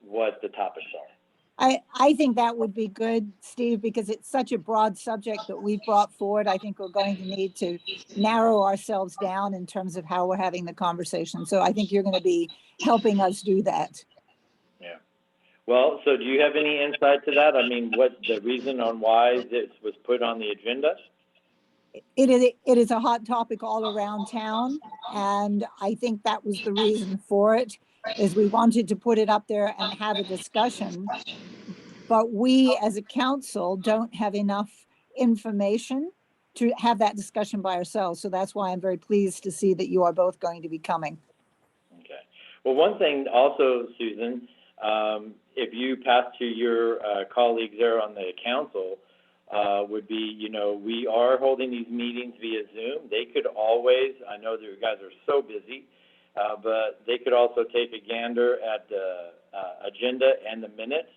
what the topics are. I think that would be good, Steve, because it's such a broad subject that we've brought forward. I think we're going to need to narrow ourselves down in terms of how we're having the conversation. So I think you're going to be helping us do that. Yeah. Well, so do you have any insight to that? I mean, what the reason on why this was put on the agenda? It is a hot topic all around town, and I think that was the reason for it, is we wanted to put it up there and have a discussion. But we as a council don't have enough information to have that discussion by ourselves. So that's why I'm very pleased to see that you are both going to be coming. Okay. Well, one thing also, Susan, if you pass to your colleagues there on the council, would be, you know, we are holding these meetings via Zoom. They could always, I know that you guys are so busy, but they could also take a gander at the agenda and the minutes.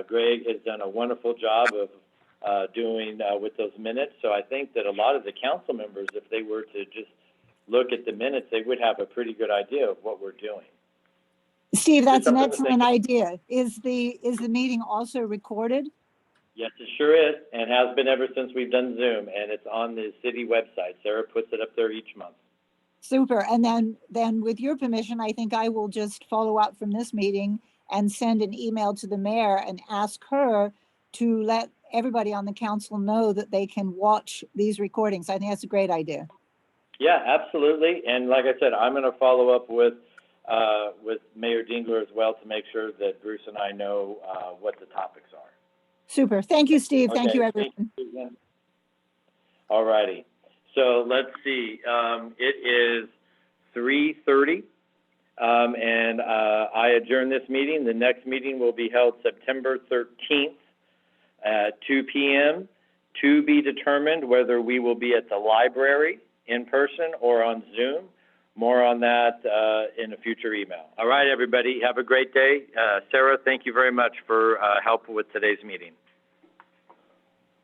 Greg has done a wonderful job of doing with those minutes. So I think that a lot of the council members, if they were to just look at the minutes, they would have a pretty good idea of what we're doing. Steve, that's an excellent idea. Is the meeting also recorded? Yes, it sure is, and has been ever since we've done Zoom, and it's on the city website. Sarah puts it up there each month. Super. And then with your permission, I think I will just follow up from this meeting and send an email to the mayor and ask her to let everybody on the council know that they can watch these recordings. I think that's a great idea. Yeah, absolutely. And like I said, I'm going to follow up with Mayor Dingler as well to make sure that Bruce and I know what the topics are. Super. Thank you, Steve. Thank you, Okay, everyone. thank you, Susan. All righty. So let's see. It is 3:30. And I adjourn this meeting. The next meeting will be held September 13th at 2 p.m. to be determined whether we will be at the library in person or on Zoom. More on that in a future email. All right, everybody, have a great day. Sarah, thank you very much for help with today's meeting.